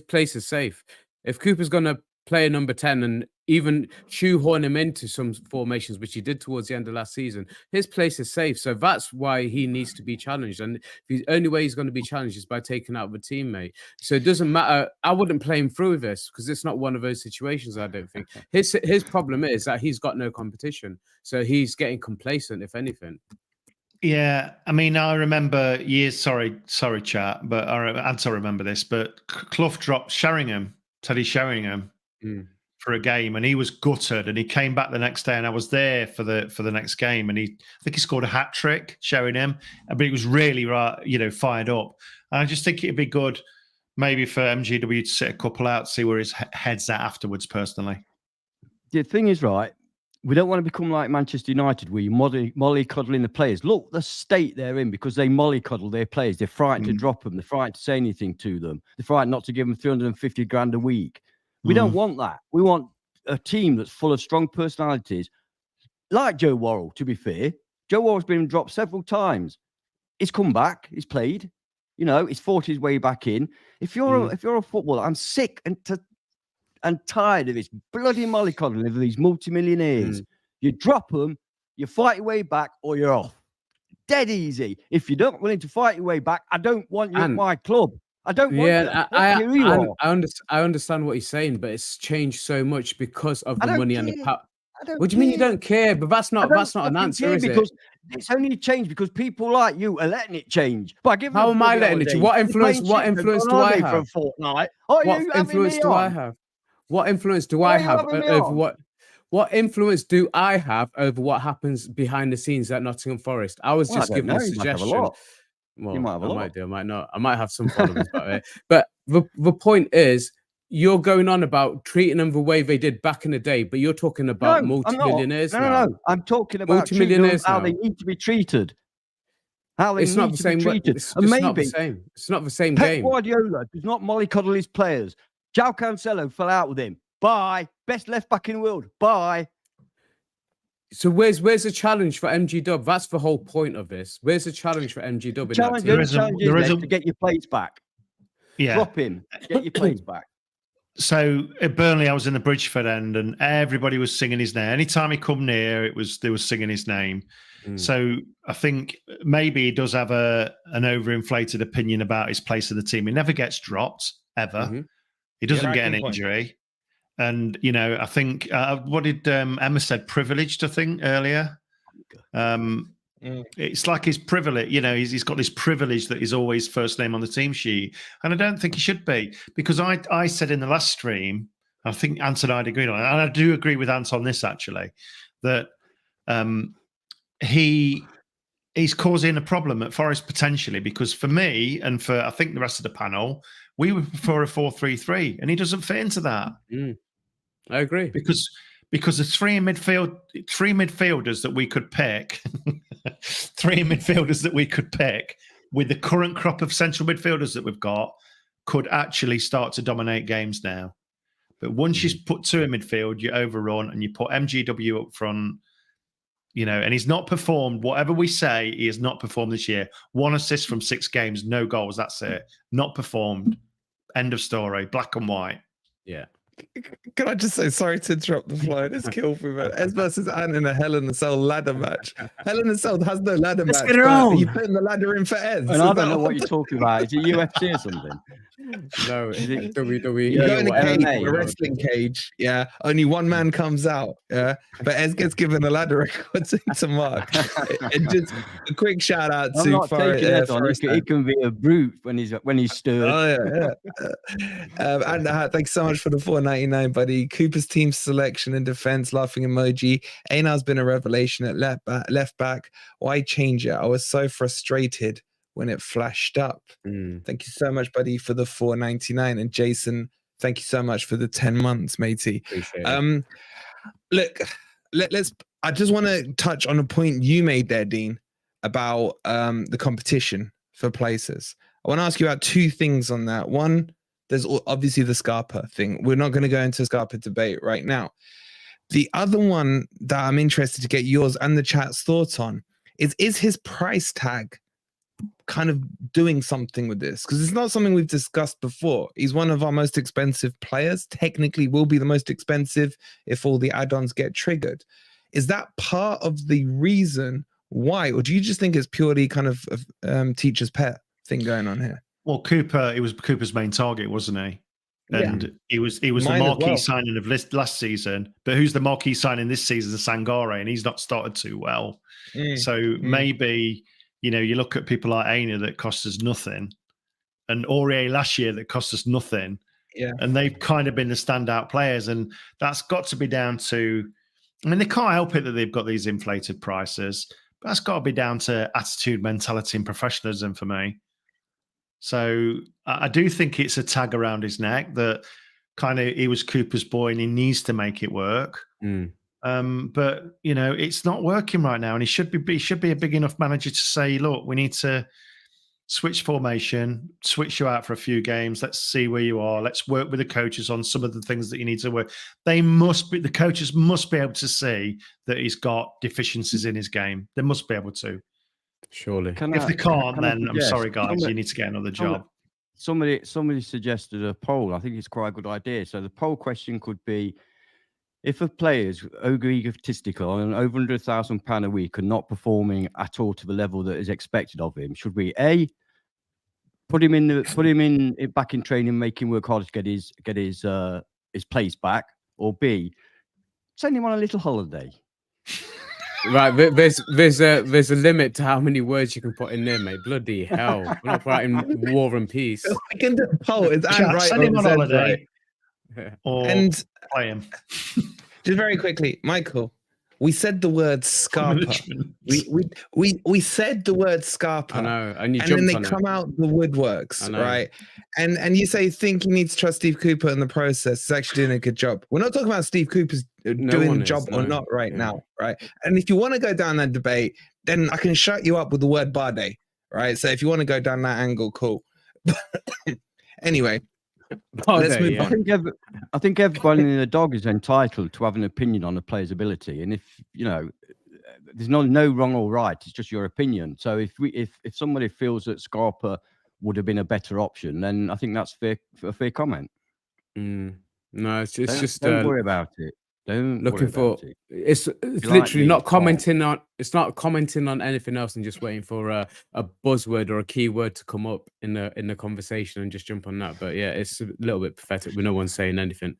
place is safe. If Cooper's gonna play a number 10 and even shoehorn him into some formations, which he did towards the end of last season, his place is safe. So that's why he needs to be challenged. And the only way he's going to be challenged is by taking out the teammate. So it doesn't matter. I wouldn't play him through this because it's not one of those situations, I don't think. His problem is that he's got no competition. So he's getting complacent, if anything. Yeah, I mean, I remember years. Sorry, chat, but I remember this. But Clough dropped Teddy Sheringham, for a game, and he was gutted. And he came back the next day, and I was there for the next game. And I think he scored a hat trick, Sheringham, but he was really fired up. And I just think it'd be good, maybe for MGW to sit a couple out, see where his head's at afterwards. Personally, the thing is, right. We don't want to become like Manchester United, where you mollycoddling the players. Look, the state they're in because they mollycoddle their players. They're frightened to drop them. They're frightened to say anything to them. They're frightened not to give them 350 grand a week. We don't want that. We want a team that's full of strong personalities, like Joe Worrall, to be fair. Joe Worrall's been dropped several times. He's come back. He's played. He's fought his way back in. If you're a footballer, I'm sick and tired of this bloody mollycoddling of these multimillionaires. You drop them, you fight your way back, or you're off. Dead easy. If you're not willing to fight your way back, I don't want you at my club. I don't want you. I understand what he's saying, but it's changed so much because of the money and the power. What do you mean you don't care? But that's not an answer, is it? It's only changed because people like you are letting it change. But how am I letting it change? What influence do I have? For a fortnight? What influence do I have? What influence do I have over what influence do I have over what happens behind the scenes at Nottingham Forest? I was just giving a suggestion. Well, I might do, I might not. I might have some followers about it. But the point is, you're going on about treating them the way they did back in the day, but you're talking about multimillionaires now. No. I'm talking about multimillionaires how they need to be treated. How they it's not the same. It's not the same. It's not the same game. Guardiola does not mollycoddle his players. João Cancelo fell out with him. Bye. Best left back in the world. Bye. So where's the challenge for MG Dub? That's the whole point of this. Where's the challenge for MG Dub? The challenge is to get your plates back. Yeah. Drop him. Get your plates back. So at Burnley, I was in the Bridgeford end, and everybody was singing his name. Anytime he come near, they were singing his name. So I think maybe he does have an overinflated opinion about his place in the team. He never gets dropped ever. He doesn't get an injury. And, I think, what did Emma said, privileged, I think, earlier. It's like his privilege, he's got this privilege that he's always first name on the team sheet. And I don't think he should be, because I said in the last stream, I think Ant and I'd agreed on it, and I do agree with Ant on this, actually, that he's causing a problem at Forest potentially, because for me and for I think the rest of the panel, we would prefer a 4-3-3, and he doesn't fit into that. I agree, because the three midfielders that we could pick, with the current crop of central midfielders that we've got, could actually start to dominate games now. But once you put two in midfield, you overrun, and you put MGW up front. And he's not performed. Whatever we say, he has not performed this year. 1 assist from 6 games, no goals. That's it. Not performed. End of story. Black and white. Yeah. Can I just say, sorry to interrupt the flow. It's killed me, man. Ez versus Ant in a Hell in a Cell ladder match. Hell in a Cell has no ladder Let's match. get it but on. you putting the ladder in for Ez. And I don't know what you're talking about. Is it UFC or something? No, Is it WWE. You go in a whatever, cage, mate. a wrestling cage. Yeah, only one man comes out. Yeah, but Ez gets given a ladder record to Mark. It just a quick shout out I'm to not taking Ez on. Forest. He can be a brute when he's stirred. Oh yeah. And thanks so much for the $4.99, buddy. Cooper's team selection and defense, laughing emoji. Einar's been a revelation at left back. Why change it? I was so frustrated when it flashed up. Thank you so much, buddy, for the $4.99. And Jason, thank you so much for the 10 months, matey. Look, let's. I just want to touch on a point you made there, Dean, about the competition for places. I want to ask you about two things on that. One, there's obviously the Scarpa thing. We're not going to go into a Scarpa debate right now. The other one that I'm interested to get yours and the chat's thoughts on is his price tag kind of doing something with this? Because it's not something we've discussed before. He's one of our most expensive players, technically will be the most expensive if all the add-ons get triggered. Is that part of the reason why, or do you just think it's purely kind of teacher's pet thing going on here? Well, it was Cooper's main target, wasn't he? And he was the Mine as marquee well. signing of last season. But who's the marquee signing this season? Sangare, and he's not started too well. So maybe, you know, you look at people like Aina that cost us nothing, and Aurier last year that cost us nothing. Yeah. And they've kind of been the standout players. And that's got to be down to, I mean, they can't help it that they've got these inflated prices, but that's got to be down to attitude, mentality, and professionalism for me. So I do think it's a tag around his neck that kind of he was Cooper's boy and he needs to make it work. But you know, it's not working right now, and he should be a big enough manager to say, look, we need to switch formation, switch you out for a few games. Let's see where you are. Let's work with the coaches on some of the things that you need to work. The coaches must be able to see that he's got deficiencies in his game. They must be able to. Surely. If they can't, then I'm sorry, guys. You need to get another job. Somebody suggested a poll. I think it's quite a good idea. So the poll question could be: if a player's egotistical and over £100,000 a week and not performing at all to the level that is expected of him, should we A, put him back in training, make him work hard to get his place back, or B, send him on a little holiday? Right, there's a limit to how many words you can put in there, mate. Bloody hell, we're not writing War and Peace. I can do a poll. It's right. Send him on holiday, or and play him. Just very quickly, Michael, we said the word Scarpa. We said the word Scarpa. I know, and then they come out the woodworks, right? And you say think you need to trust Steve Cooper in the process. He's actually doing a good job. We're not talking about Steve Cooper's doing the job or not right now, right? And if you want to go down that debate, then I can shut you up with the word Bade, right? So if you want to go down that angle, cool. Anyway. Let's move on. I think everybody in the dog is entitled to have an opinion on a player's ability, and if you know, there's no wrong or right. It's just your opinion. So if somebody feels that Scarpa would have been a better option, then I think that's a fair comment. No, it's just don't worry about it. It's literally not commenting on. It's not commenting on anything else and just waiting for a buzzword or a keyword to come up in the conversation and just jump on that. But yeah, it's a little bit pathetic with no one saying anything.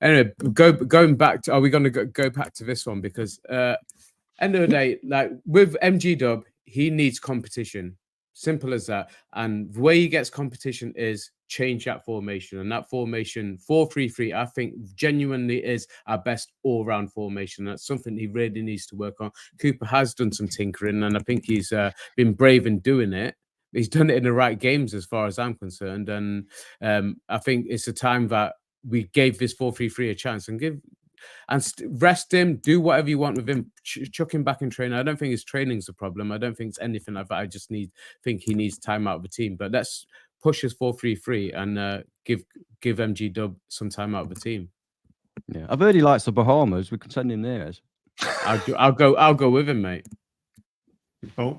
Anyway, going back to, are we going to go back to this one? Because end of the day, like with MG Dub, he needs competition. Simple as that. And the way he gets competition is change that formation. And that formation 4-3-3, I think genuinely is our best all-round formation. That's something he really needs to work on. Cooper has done some tinkering, and I think he's been brave in doing it. He's done it in the right games as far as I'm concerned. And I think it's a time that we gave this 4-3-3 a chance and rest him, do whatever you want with him, chuck him back in training. I don't think his training's a problem. I don't think it's anything like that. I just think he needs time out of the team. But let's push his 4-3-3 and give MG Dub some time out of the team. Yeah, I've heard he likes the Bahamas. We can send him there. I'll go with him, mate. Oh.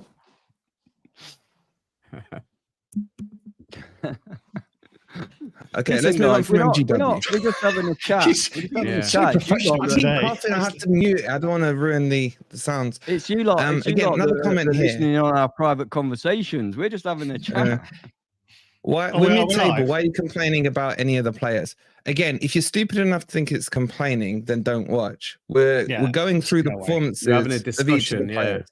Okay, Listen, let's move on guys, from we're MGW. just having a chat. He's- We're just having Yeah. a So chat. It's you professional lot I that- keep today. coughing. I have to mute it. I don't want to ruin the sounds. It's you lot. It's you Again, lot another that comment are here. listening on our private conversations. We're just having a chat. Why Oh, we're we are mid-table? live. Why are you complaining about any of the players? Again, if you're stupid enough to think it's complaining, then don't watch. We're Yeah, going through the no way. performances We're having a of each of discussion, the yeah. players.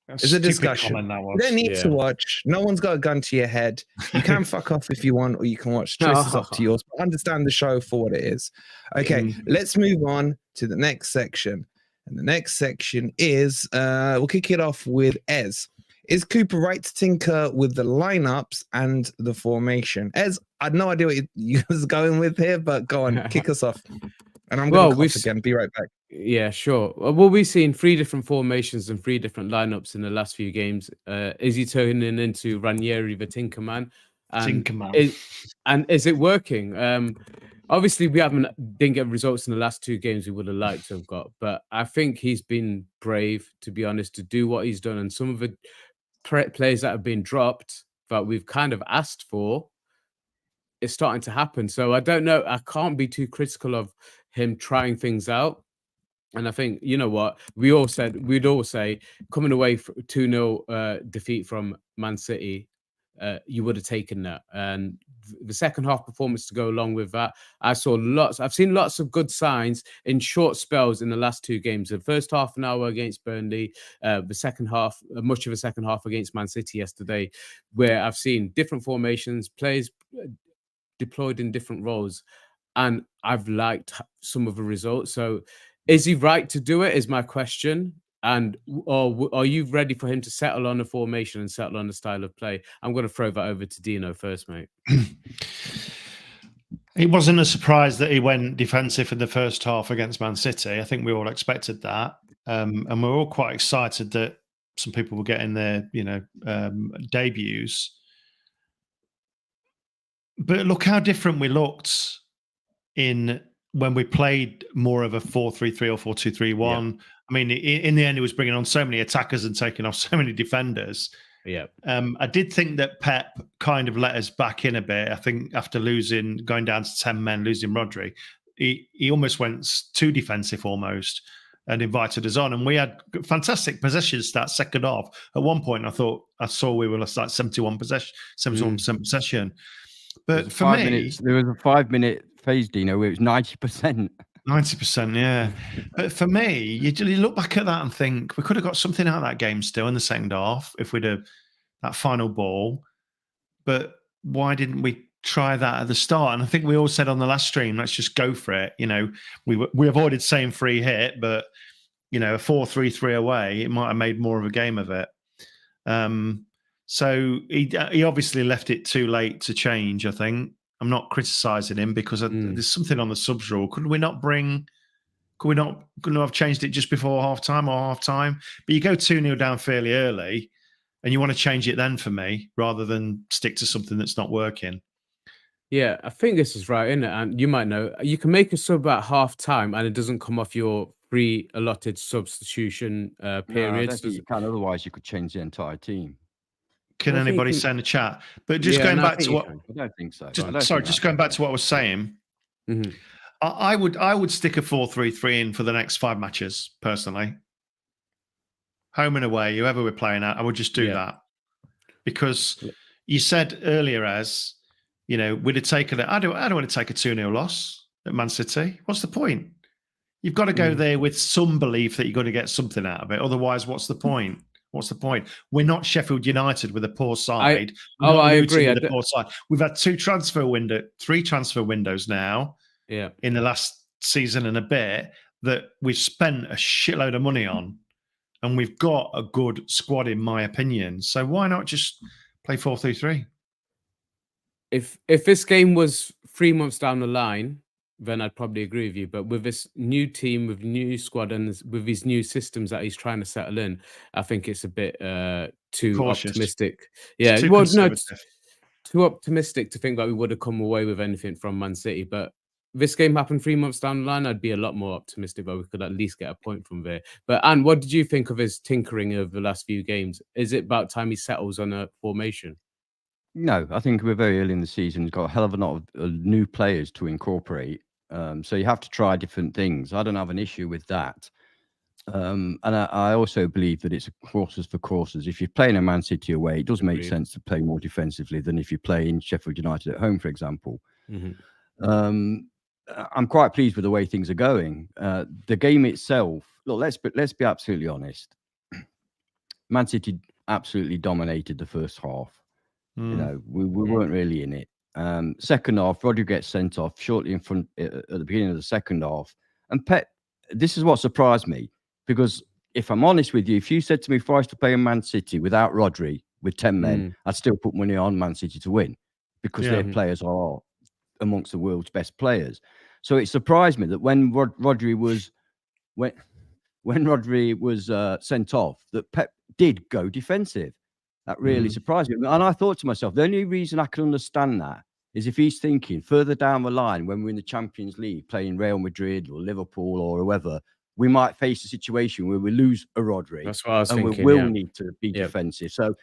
That's It's a stupid discussion. comment that You was. don't need to Yeah. watch. No one's got a gun to your head. You can fuck off if you want, or you can watch. Choice is up to yours. But understand the show for what it is. Okay, let's move on to the next section. And the next section is we'll kick it off with Ez. Is Cooper right to tinker with the lineups and the formation? Ez, I had no idea what you was going with here, but go on, kick us off. And I'm going to cough again. Be right back. Yeah, sure. Well, we've seen 3 different formations and 3 different lineups in the last few games. Is he turning into Ranieri the Tinkerman? And is it working? Obviously, we didn't get results in the last 2 games we would have liked to have got, but I think he's been brave, to be honest, to do what he's done. And some of the players that have been dropped that we've kind of asked for, it's starting to happen. So I don't know. I can't be too critical of him trying things out. And I think, you know what, we'd all say coming away from 2-0 defeat from Man City, you would have taken that. And the second half performance to go along with that, I've seen lots of good signs in short spells in the last 2 games. The first half an hour against Burnley, the second half, much of the second half against Man City yesterday, where I've seen different formations, players deployed in different roles, and I've liked some of the results. So is he right to do it is my question. And or are you ready for him to settle on a formation and settle on a style of play? I'm going to throw that over to Dino first, mate. It wasn't a surprise that he went defensive in the first half against Man City. I think we all expected that. And we're all quite excited that some people were getting their, debuts. But look how different we looked when we played more of a 4-3-3 or 4-2-3-1. Yeah. I mean, in the end, it was bringing on so many attackers and taking off so many defenders. Yeah. I did think that Pep kind of let us back in a bit. I think after going down to 10 men, losing Rodri, he almost went too defensive almost and invited us on. And we had fantastic possessions that second half. At one point, I saw we were like 71% possession. But for me, there was a 5-minute phase, Dino, where it was 90%. 90%, yeah. But for me, you look back at that and think we could have got something out of that game still in the second half if we'd have that final ball. But why didn't we try that at the start? And I think we all said on the last stream, let's just go for it. We avoided saying free hit, but a 4-3-3 away, it might have made more of a game of it. So he obviously left it too late to change, I think. I'm not criticising him because there's something on the subs rule. Could we not have changed it just before half-time or half-time? But you go 2-0 down fairly early and you want to change it then for me rather than stick to something that's not working. Yeah, I think this is right, isn't it? And you might know, you can make a sub at half-time and it doesn't come off your pre-allotted substitution periods. No, I don't think you can. Otherwise, you could change the entire team. Can anybody send a chat? But just going back to what I don't think so. Just going back to what I was saying. Mm-hmm. I would stick a 4-3-3 in for the next 5 matches personally. Home and away, whoever we're playing at, I would just do that because you said earlier, we'd have taken it. I don't want to take a 2-0 loss at Man City. What's the point? You've got to go there with some belief that you're going to get something out of it. Otherwise, what's the point? What's the point? We're not Sheffield United with a poor side. I agree. With a poor side. We've had 3 transfer windows now. Yeah. In the last season and a bit that we've spent a shitload of money on, and we've got a good squad, in my opinion. So why not just play 4-3-3? If this game was 3 months down the line, then I'd probably agree with you. But with this new team, with new squad, and with these new systems that he's trying to settle in, I think it's a bit too cautious. Optimistic. Yeah, too optimistic to think that we would have come away with anything from Man City. But this game happened 3 months down the line, I'd be a lot more optimistic that we could at least get a point from there. But Anne, what did you think of his tinkering of the last few games? Is it about time he settles on a formation? No, I think we're very early in the season. We've got a hell of a lot of new players to incorporate. So you have to try different things. I don't have an issue with that. And I also believe that it's horses for courses. If you're playing a Man City away, it does make sense to play more defensively than if you're playing Sheffield United at home, for example. I'm quite pleased with the way things are going. The game itself, look, let's be absolutely honest. Man City absolutely dominated the first half. You know, we weren't really in it. Second half, Rodri gets sent off shortly in front at the beginning of the second half. And Pep, this is what surprised me, because if I'm honest with you, if you said to me Forest to play in Man City without Rodri, with 10 men, I'd still put money on Man City to win, because their players are amongst the world's best players. So it surprised me that when Rodri was sent off, that Pep did go defensive. That really surprised me. And I thought to myself, the only reason I can understand that is if he's thinking further down the line, when we're in the Champions League playing Real Madrid or Liverpool or whoever, we might face a situation where we lose a Rodri. That's what I was thinking. And we will need to be defensive. So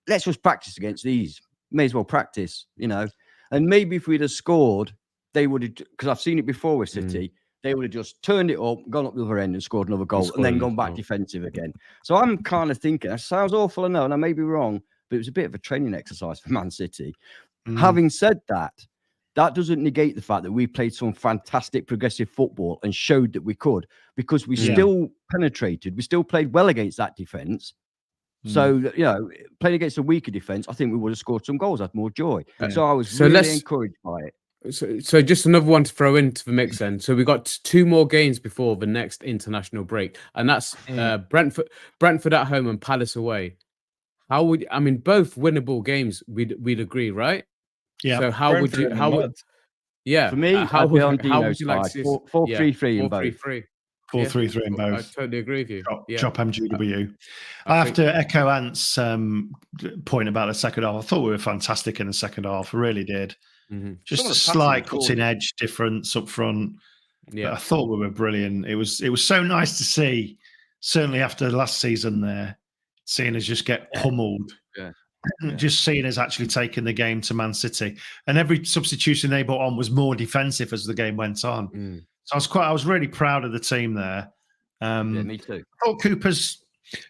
let's just practice against these. May as well practice, you know. And maybe if we'd have scored, they would have, because I've seen it before with City, they would have just turned it up, gone up the other end and scored another goal and then gone back defensive again. So I'm kind of thinking, that sounds awful, I know, and I may be wrong, but it was a bit of a training exercise for Man City. Having said that, that doesn't negate the fact that we played some fantastic progressive football and showed that we could, because we still penetrated. We still played well against that defence. So, you know, playing against a weaker defence, I think we would have scored some goals, had more joy. So I was really encouraged by it. So just another one to throw into the mix then. So we got 2 more games before the next international break, and that's Brentford at home and Palace away. How would, I mean, both winnable games, we'd agree, right? Yeah. So how would you, For me, how would you like to see 4-3-3 in both? 4-3-3 in both. I totally agree with you. Chop MGW. I have to echo Ant's point about the second half. I thought we were fantastic in the second half. I really did. Just a slight cutting edge difference up front. But I thought we were brilliant. It was so nice to see, certainly after the last season there, seeing us just get pummeled. Just seeing us actually taking the game to Man City. And every substitution they brought on was more defensive as the game went on. So I was really proud of the team there. Me too. I thought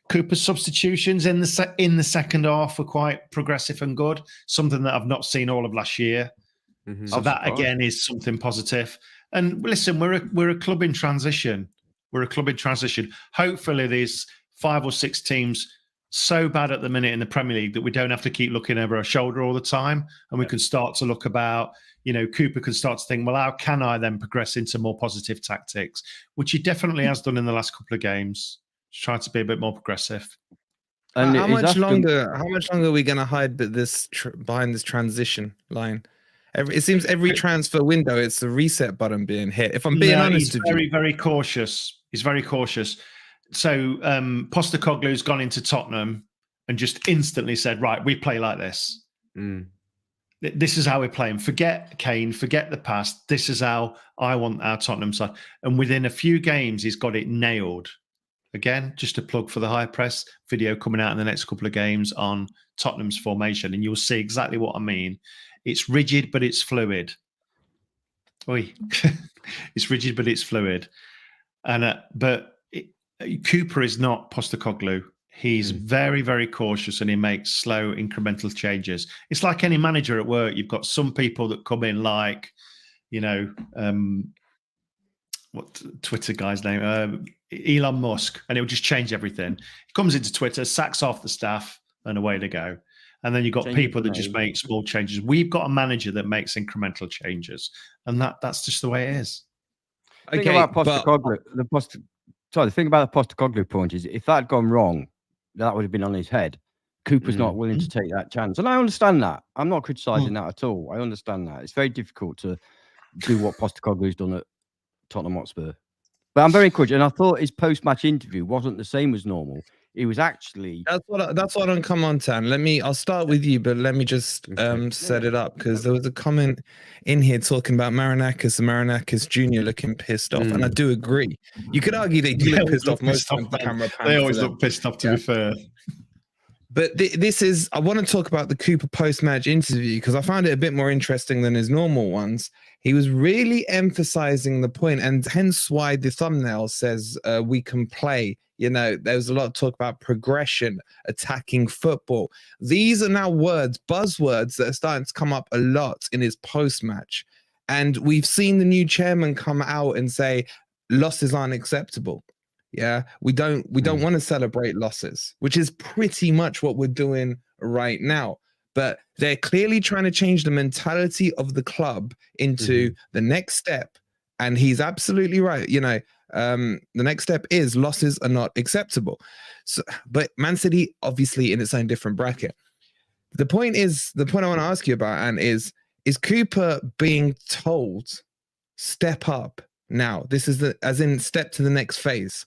Cooper's substitutions in the second half were quite progressive and good, something that I've not seen all of last year. So that again is something positive. And listen, we're a club in transition. Hopefully, there's 5 or 6 teams so bad at the minute in the Premier League that we don't have to keep looking over our shoulder all the time, and we can start to look about. You know, Cooper can start to think, well, how can I then progress into more positive tactics, which he definitely has done in the last couple of games. Just trying to be a bit more progressive. And how much longer are we going to hide behind this transition line? It seems every transfer window, it's the reset button being hit. If I'm being honest, he's very cautious. He's very cautious. So Postecoglou's gone into Tottenham and just instantly said, right, we play like this. This is how we're playing. Forget Kane, forget the past. This is how I want our Tottenham side. And within a few games, he's got it nailed. Again, just a plug for the High Press video coming out in the next couple of games on Tottenham's formation. And you'll see exactly what I mean. It's rigid, but it's fluid. It's rigid, but it's fluid. And Cooper is not Postecoglou. He's very, very cautious, and he makes slow, incremental changes. It's like any manager at work. You've got some people that come in like, you know, what Twitter guy's name? Elon Musk, and he'll just change everything. He comes into Twitter, sacks off the staff, and away to go. And then you've got people that just make small changes. We've got a manager that makes incremental changes, and that's just the way it is. The thing about Postecoglou, the thing about the Postecoglou point is, if that had gone wrong, that would have been on his head. Cooper's not willing to take that chance, and I understand that. I'm not criticising that at all. I understand that it's very difficult to do what Postecoglou's done at Tottenham Hotspur. But I'm very encouraged, and I thought his post-match interview wasn't the same as normal. It was actually that's what I'm come on, Tan. I'll start with you, but let me just set it up, because there was a comment in here talking about Marinakis Jr. looking pissed off, and I do agree. You could argue they do look pissed off most times. They always look pissed off, to be fair. But this is, I want to talk about the Cooper post-match interview because I found it a bit more interesting than his normal ones. He was really emphasizing the point, and hence why the thumbnail says we can play. You know, there was a lot of talk about progression, attacking football. These are now words, buzzwords that are starting to come up a lot in his post-match. And we've seen the new chairman come out and say losses aren't acceptable. Yeah, we don't want to celebrate losses, which is pretty much what we're doing right now. But they're clearly trying to change the mentality of the club into the next step. And he's absolutely right. You know, the next step is losses are not acceptable. So, but Man City, obviously, in its own different bracket. The point I want to ask you about, Ant, is Cooper being told step up now? This is as in step to the next phase.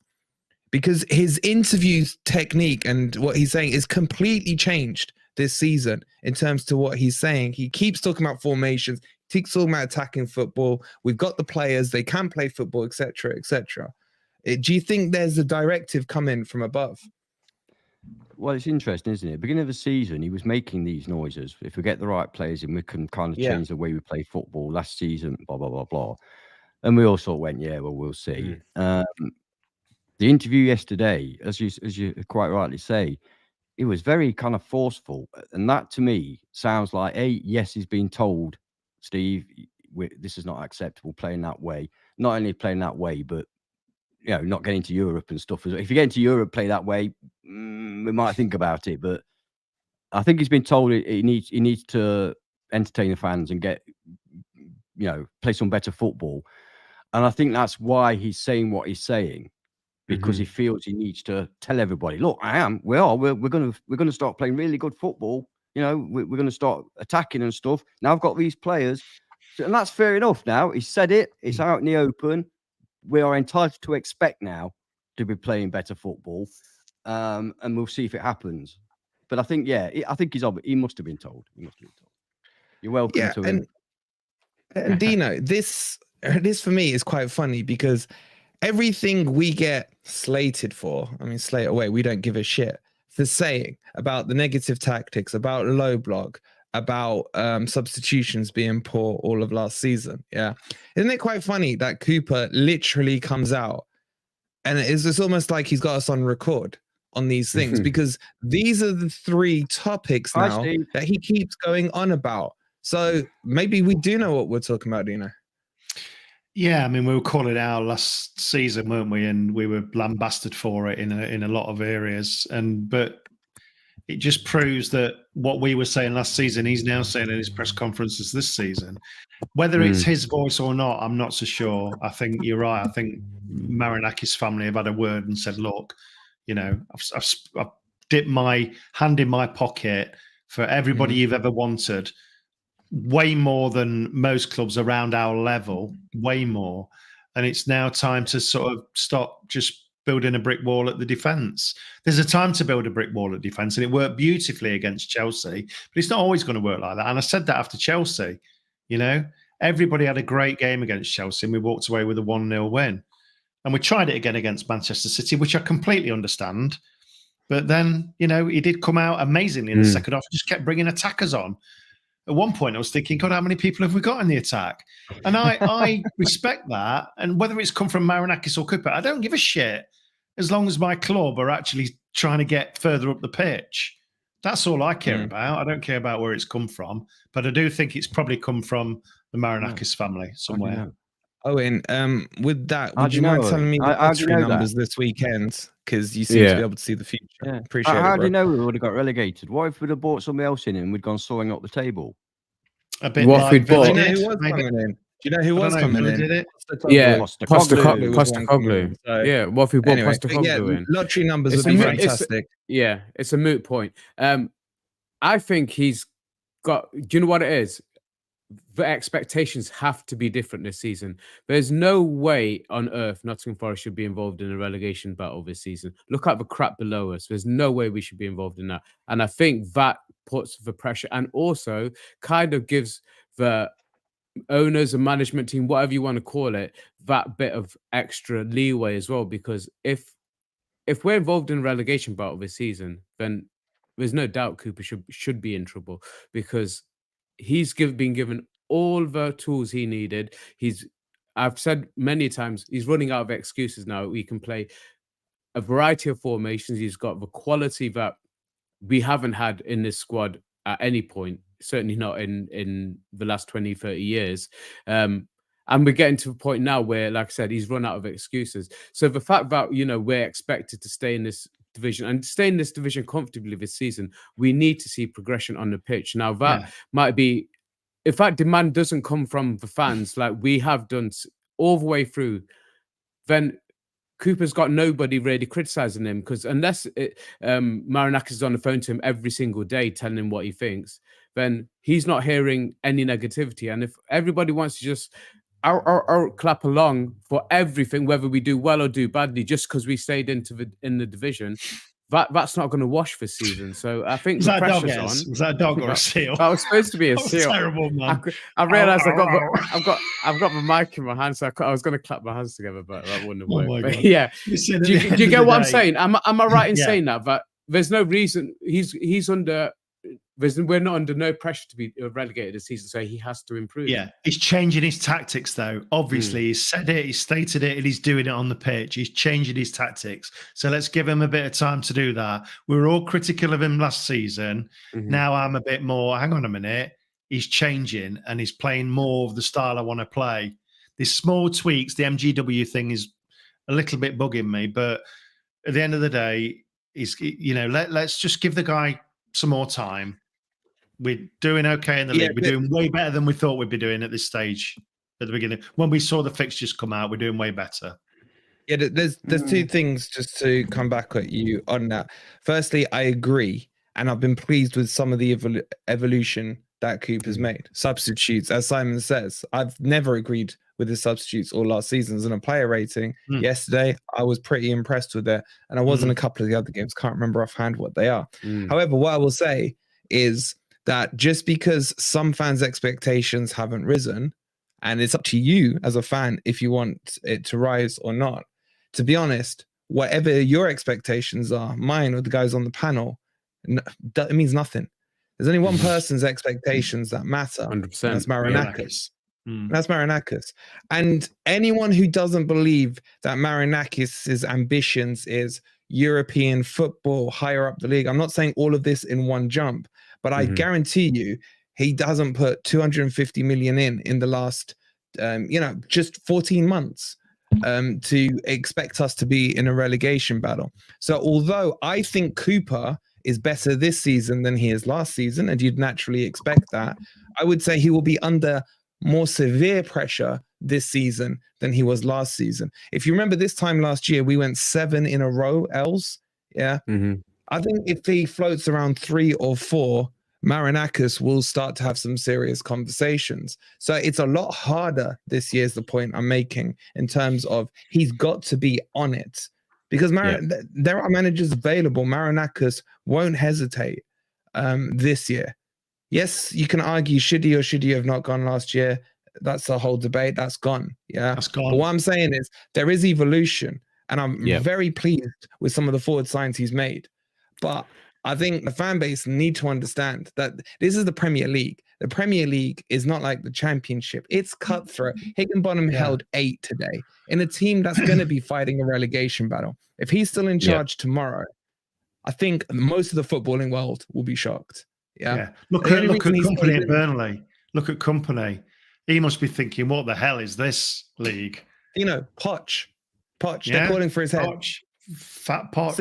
Because his interview technique and what he's saying is completely changed this season in terms to what he's saying. He keeps talking about formations, keeps talking about attacking football. We've got the players, they can play football, etc., etc. Do you think there's a directive coming from above? Well, it's interesting, isn't it? Beginning of the season, he was making these noises. If we get the right players in, we can kind of change the way we play football. Last season, blah, blah, blah, blah. And we all sort of went, yeah, well, we'll see. The interview yesterday, as you quite rightly say, it was very kind of forceful. And that to me sounds like, yes, he's been told, Steve, this is not acceptable playing that way. Not only playing that way, but, you know, not getting to Europe and stuff. If you get into Europe, play that way, we might think about it. But I think he's been told he needs to entertain the fans and get, you know, play some better football. And I think that's why he's saying what he's saying. Because he feels he needs to tell everybody, look, we're going to start playing really good football. You know, we're going to start attacking and stuff. Now I've got these players, and that's fair enough. Now he said it; it's out in the open. We are entitled to expect now to be playing better football, and we'll see if it happens. But I think, I think he must have been told. He must have been told. You're welcome to him. And Dino, this for me is quite funny because everything we get slated for, I mean, slate away, we don't give a shit for saying about the negative tactics, about low block, about substitutions being poor all of last season. Yeah. Isn't it quite funny that Cooper literally comes out and it's almost like he's got us on record on these things because these are the three topics now that he keeps going on about. So maybe we do know what we're talking about, Dino. Yeah, I mean, we were calling it out last season, weren't we? And we were lambasted for it in a lot of areas. But it just proves that what we were saying last season, he's now saying in his press conferences this season. Whether it's his voice or not, I'm not so sure. I think you're right. I think Marinakis' family have had a word and said, look, you know, I've dipped my hand in my pocket for everybody you've ever wanted. Way more than most clubs around our level, way more. And it's now time to sort of stop just building a brick wall at the defence. There's a time to build a brick wall at defence, and it worked beautifully against Chelsea, but it's not always going to work like that. And I said that after Chelsea, you know, everybody had a great game against Chelsea and we walked away with a 1-0 win. And we tried it again against Manchester City, which I completely understand. But then, you know, he did come out amazingly in the second half, just kept bringing attackers on. At one point, I was thinking, God, how many people have we got in the attack? And I respect that. And whether it's come from Marinakis or Cooper, I don't give a shit as long as my club are actually trying to get further up the pitch. That's all I care about. I don't care about where it's come from. But I do think it's probably come from the Marinakis family somewhere. Owen, with that, would you mind telling me the lottery numbers this weekend? Because you seem to be able to see the future. Yeah. Appreciate it. How do you know we would have got relegated? What if we'd have bought somebody else in and we'd gone sawing up the table? A bit like do you know who was coming in? Do you know who was coming in? Did it? Yeah, Postecoglou. So, yeah, what if we bought Postecoglou in? Lottery numbers would be fantastic. It's a moot point. I think he's got. Do you know what it is? The expectations have to be different this season. There's no way on earth Nottingham Forest should be involved in a relegation battle this season. Look at the crap below us. There's no way we should be involved in that. And I think that puts the pressure and also kind of gives the owners and management team, whatever you want to call it, that bit of extra leeway as well. Because if we're involved in a relegation battle this season, then there's no doubt Cooper should be in trouble because he's been given all the tools he needed. I've said many times, he's running out of excuses now. He can play a variety of formations. He's got the quality that we haven't had in this squad at any point, certainly not in the last 20, 30 years. And we're getting to a point now where, like I said, he's run out of excuses. So the fact that, you know, we're expected to stay in this division and stay in this division comfortably this season, we need to see progression on the pitch. Now, that might be, if that demand doesn't come from the fans, like we have done all the way through, then Cooper's got nobody really criticizing him, because unless Marinakis is on the phone to him every single day telling him what he thinks, then he's not hearing any negativity. And if everybody wants to just clap along for everything, whether we do well or do badly, just because we stayed in the division, that's not going to wash this season. So I think the pressure's on. Was that a dog or a seal? That was supposed to be a seal. Terrible, man. I realised I've got the mic in my hand, so I was going to clap my hands together, but that wouldn't have worked. But yeah, do you get what I'm saying? Am I right in saying that? But there's no reason he's under. We're not under no pressure to be relegated this season, so he has to improve. Yeah, he's changing his tactics, though. Obviously, he's said it, he's stated it, and he's doing it on the pitch. He's changing his tactics. So let's give him a bit of time to do that. We were all critical of him last season. Now I'm a bit more, hang on a minute, he's changing and he's playing more of the style I want to play. These small tweaks, the MGW thing is a little bit bugging me, but at the end of the day, let's just give the guy some more time. We're doing okay in the league. We're doing way better than we thought we'd be doing at this stage at the beginning. When we saw the fixtures come out, we're doing way better. Yeah, there's two things just to come back at you on that. Firstly, I agree, and I've been pleased with some of the evolution that Cooper's made. Substitutes, as Simon says, I've never agreed with his substitutes all last seasons. And a player rating yesterday, I was pretty impressed with it, and I was in a couple of the other games. Can't remember offhand what they are. However, what I will say is that just because some fans' expectations haven't risen, and it's up to you as a fan if you want it to rise or not. To be honest, whatever your expectations are, mine or the guys on the panel, it means nothing. There's only one person's expectations that matter. 100%. That's Marinakis. That's Marinakis. And anyone who doesn't believe that Marinakis' ambitions is European football, higher up the league, I'm not saying all of this in one jump, but I guarantee you, he doesn't put 250 million in the last, just 14 months to expect us to be in a relegation battle. So although I think Cooper is better this season than he is last season, and you'd naturally expect that, I would say he will be under more severe pressure this season than he was last season. If you remember this time last year, we went 7 in a row, L's. Yeah. I think if he floats around 3 or 4, Marinakis will start to have some serious conversations. So it's a lot harder this year is the point I'm making, in terms of he's got to be on it, because there are managers available. Marinakis won't hesitate this year. Yes, you can argue, should he or should he have not gone last year? That's a whole debate. That's gone. Yeah. That's gone. But what I'm saying is there is evolution, and I'm very pleased with some of the forward signs he's made. But I think the fan base need to understand that this is the Premier League. The Premier League is not like the Championship. It's cutthroat. Higginbottom held 8 today in a team that's going to be fighting a relegation battle. If he's still in charge tomorrow, I think most of the footballing world will be shocked. Yeah. Look at Company at Burnley. Look at Company. He must be thinking, what the hell is this league? Poch. They're calling for his head. Fat Poch,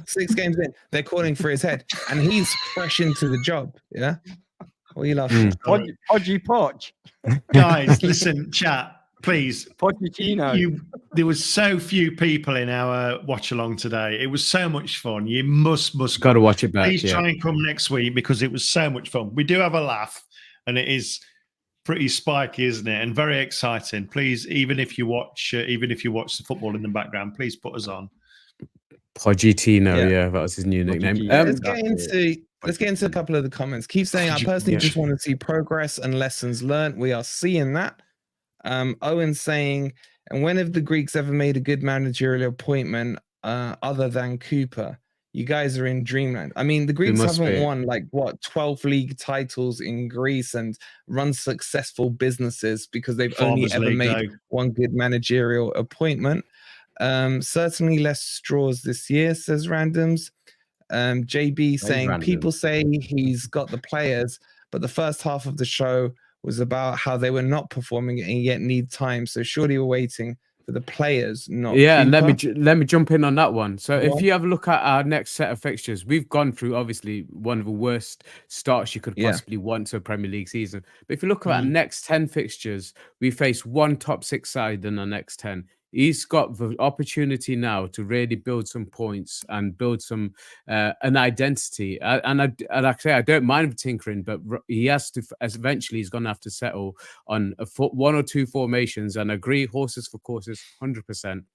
6 games in, they're calling for his head, and he's fresh into the job. Yeah. What are you laughing at? Podgy Poch. Guys, listen, chat, please. Pochettino. There was so few people in our watch along today. It was so much fun. You must got to watch it back. Please try and come next week, because it was so much fun. We do have a laugh, and it is pretty spiky, isn't it? And very exciting. Please, even if you watch the football in the background, please put us on. Pochettino, that was his new nickname. Let's get into a couple of the comments. Keep saying, I personally just want to see progress and lessons learned. We are seeing that. Owen saying, and when have the Greeks ever made a good managerial appointment other than Cooper? you guys are in dreamland. I mean, the Greeks must haven't be. won like what 12 league titles in Greece and run successful businesses because they've only Farmers ever League, made though. one good managerial appointment. Certainly less straws this year, says Randoms. JB saying random. people say he's got the players, but the first half of the show was about how they were not performing and yet need time. So surely we're waiting for the players, not Yeah, and Cooper. let me jump in on that one. So Go if on. you have a look at our next set of fixtures, we've gone through obviously one of the worst starts you could Yeah. possibly want to a Premier League season. But if you look at our Mhm. next 10 fixtures, we face one top 6 side in our next 10. He's got the opportunity now to really build some points and build some an identity. And like I say, I don't mind tinkering, but he has to. Eventually, he's going to have to settle on one or two formations and agree horses for courses, 100%.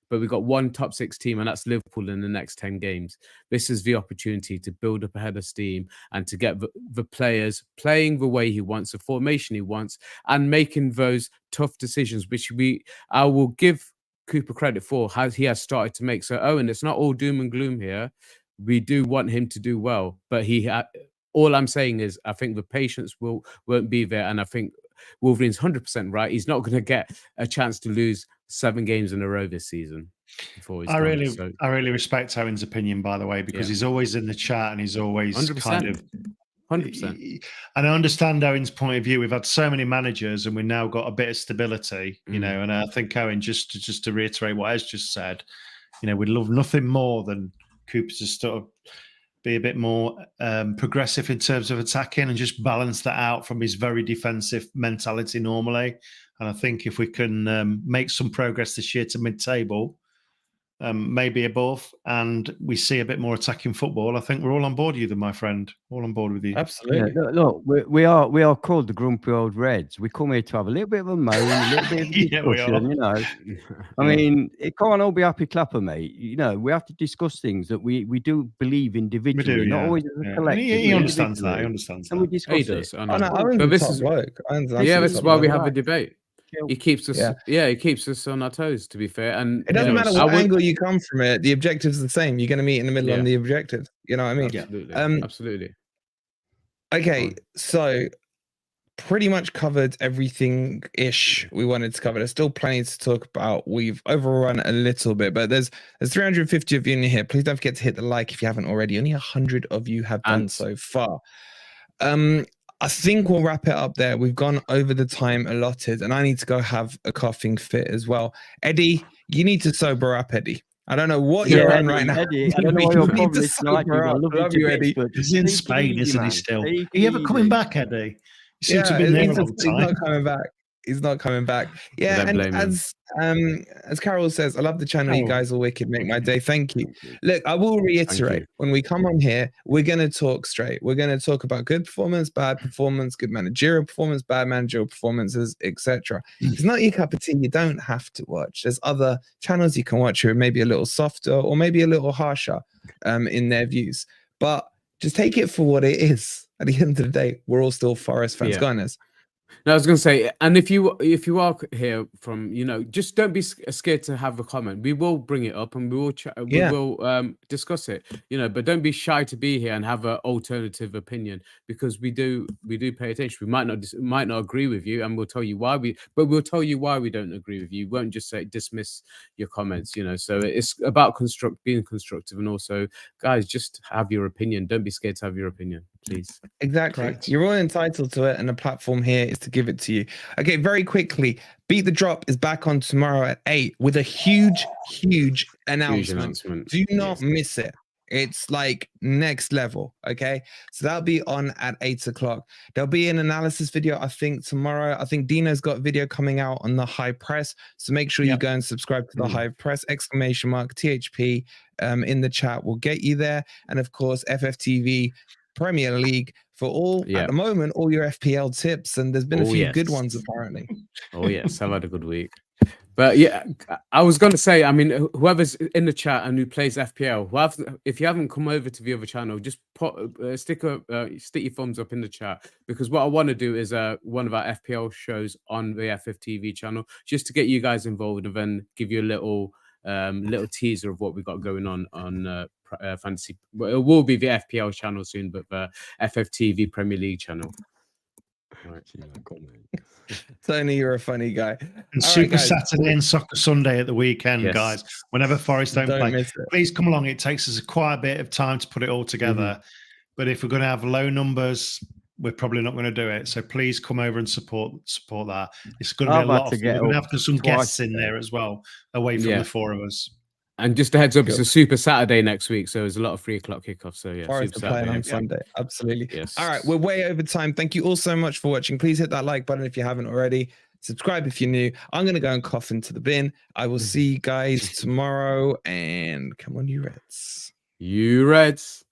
But we've got one top 6 team, and that's Liverpool in the next 10 games. This is the opportunity to build up a head of steam and to get the players playing the way he wants, the formation he wants, and making those tough decisions, which I will give Cooper credit for, he has started to make. So, Owen, it's not all doom and gloom here. We do want him to do well, but all I'm saying is I think the patience won't be there, and I think Wolverine's 100% right. He's not going to get a chance to lose 7 games in a row this season. I really respect Owen's opinion, by the way, because he's always in the chat and he's always 100%. kind of 100%. And I understand Owen's point of view. We've had so many managers, and we've now got a bit of stability, you know. And I think Owen, just to reiterate what Ez just said, you know, we'd love nothing more than Cooper to sort of be a bit more progressive in terms of attacking and just balance that out from his very defensive mentality normally. And I think if we can make some progress this year to mid-table, maybe above, and we see a bit more attacking football, I think we're all on board with you, my friend. All on board with you. Absolutely. Yeah, look, we are called the Grumpy Old Reds. We come here to have a little bit of a moan, a little bit of a Yeah, we discussion, are. you know. I mean, it can't all be happy clapper, mate. You know, we have to discuss things that we do believe individually, We do, not yeah. always as a collective. He but understands that. He individually. understands And we that. discuss He does. it. I Oh, no, know. Aaron's But a this top is bloke. Aaron's an yeah, absolute this is top why we bloke. have a debate. He keeps us, he keeps us on our toes. To be fair, and It doesn't Yeah, matter what angle you come from it. The objective's the same. You're going to meet in the middle on the objective. You know what I mean? Absolutely, absolutely. Okay, so pretty much covered everything-ish we wanted to cover. There's still plenty to talk about. We've overrun a little bit, but there's 350 of you in here. Please don't forget to hit the like if you haven't already. Only 100 of you have done so far. I think we'll wrap it up there. We've gone over the time allotted, and I need to go have a coughing fit as well. Eddie, you need to sober up, Eddie. I don't know what you're on right now. Eddie, I don't know why you're You need probably to tonight. sober up. Love Love you, bits, Eddie. but He's in take it Spain, easy, isn't he, man. still? Take Are you it ever coming easy. back, Eddie? You seem to have been there all the he's time. not coming back. He's not coming back. Yeah, Don't and blame him. as Carol says, I love the channel. You Oh. guys are wicked. Make my day. Thank you. Look, I will reiterate, when we come on here, we're going to talk straight. We're going to talk about good performance, bad performance, good managerial performance, bad managerial performances, etc. It's not your cup of tea. You don't have to watch. There's other channels you can watch who are maybe a little softer or maybe a little harsher in their views. But just take it for what it is. At the end of the day, we're all still Forest fans. Go on, Ez. No, I was going to say, and if you are here from, you know, just don't be scared to have a comment. We will bring it up and we will discuss it, you know, but don't be shy to be here and have an alternative opinion, because we do pay attention. We might not agree with you, and we'll tell you why we'll tell you why we don't agree with you. We won't just say dismiss your comments, you know. So it's about being constructive, and also, guys, just have your opinion. Don't be scared to have your opinion, please. Exactly. Correct. You're all entitled to it, and the platform here is to give it to you. Okay, very quickly. Beat the Drop is back on tomorrow at 8 with a huge announcement. Do not miss it. It's like next level. Okay, so that'll be on at 8 o'clock. There'll be an analysis video, I think, tomorrow. I think Dino's got a video coming out on the High Press, so make sure you go and subscribe to the High Press, ! THP in the chat will get you there. And of course, FFTV Premier League for all at the moment, all your FPL tips, and there's been a few good ones apparently. Oh yes, I've had a good week. But yeah, I was going to say, I mean, whoever's in the chat and who plays FPL, if you haven't come over to the other channel, just stick your thumbs up in the chat, because what I want to do is one of our FPL shows on the FFTV channel, just to get you guys involved and then give you a little teaser of what we got going on fantasy. Well, it will be the FPL channel soon, but the FFTV Premier League channel. Right. Tony, you're a funny guy. And All Super right, guys. Saturday and Soccer Sunday at the weekend, Yes. guys. Whenever Forest don't play, miss it. please come along. It takes us quite a bit of time to put it all together. But if we're going to have low numbers, we're probably not going to do it. So please come over and support that. It's going to be a lot of fun. We're going to have some guests in there as well, away from the four of us. And just a heads up, it's a Super Saturday next week, so there's a lot of 3 o'clock kickoff. So yeah, Forest Super are playing Saturday. on Sunday. Absolutely. Yes. All right, we're way over time. Thank you all so much for watching. Please hit that like button if you haven't already. Subscribe if you're new. I'm going to go and cough into the bin. I will see you guys tomorrow. And come on, you Reds. You Reds.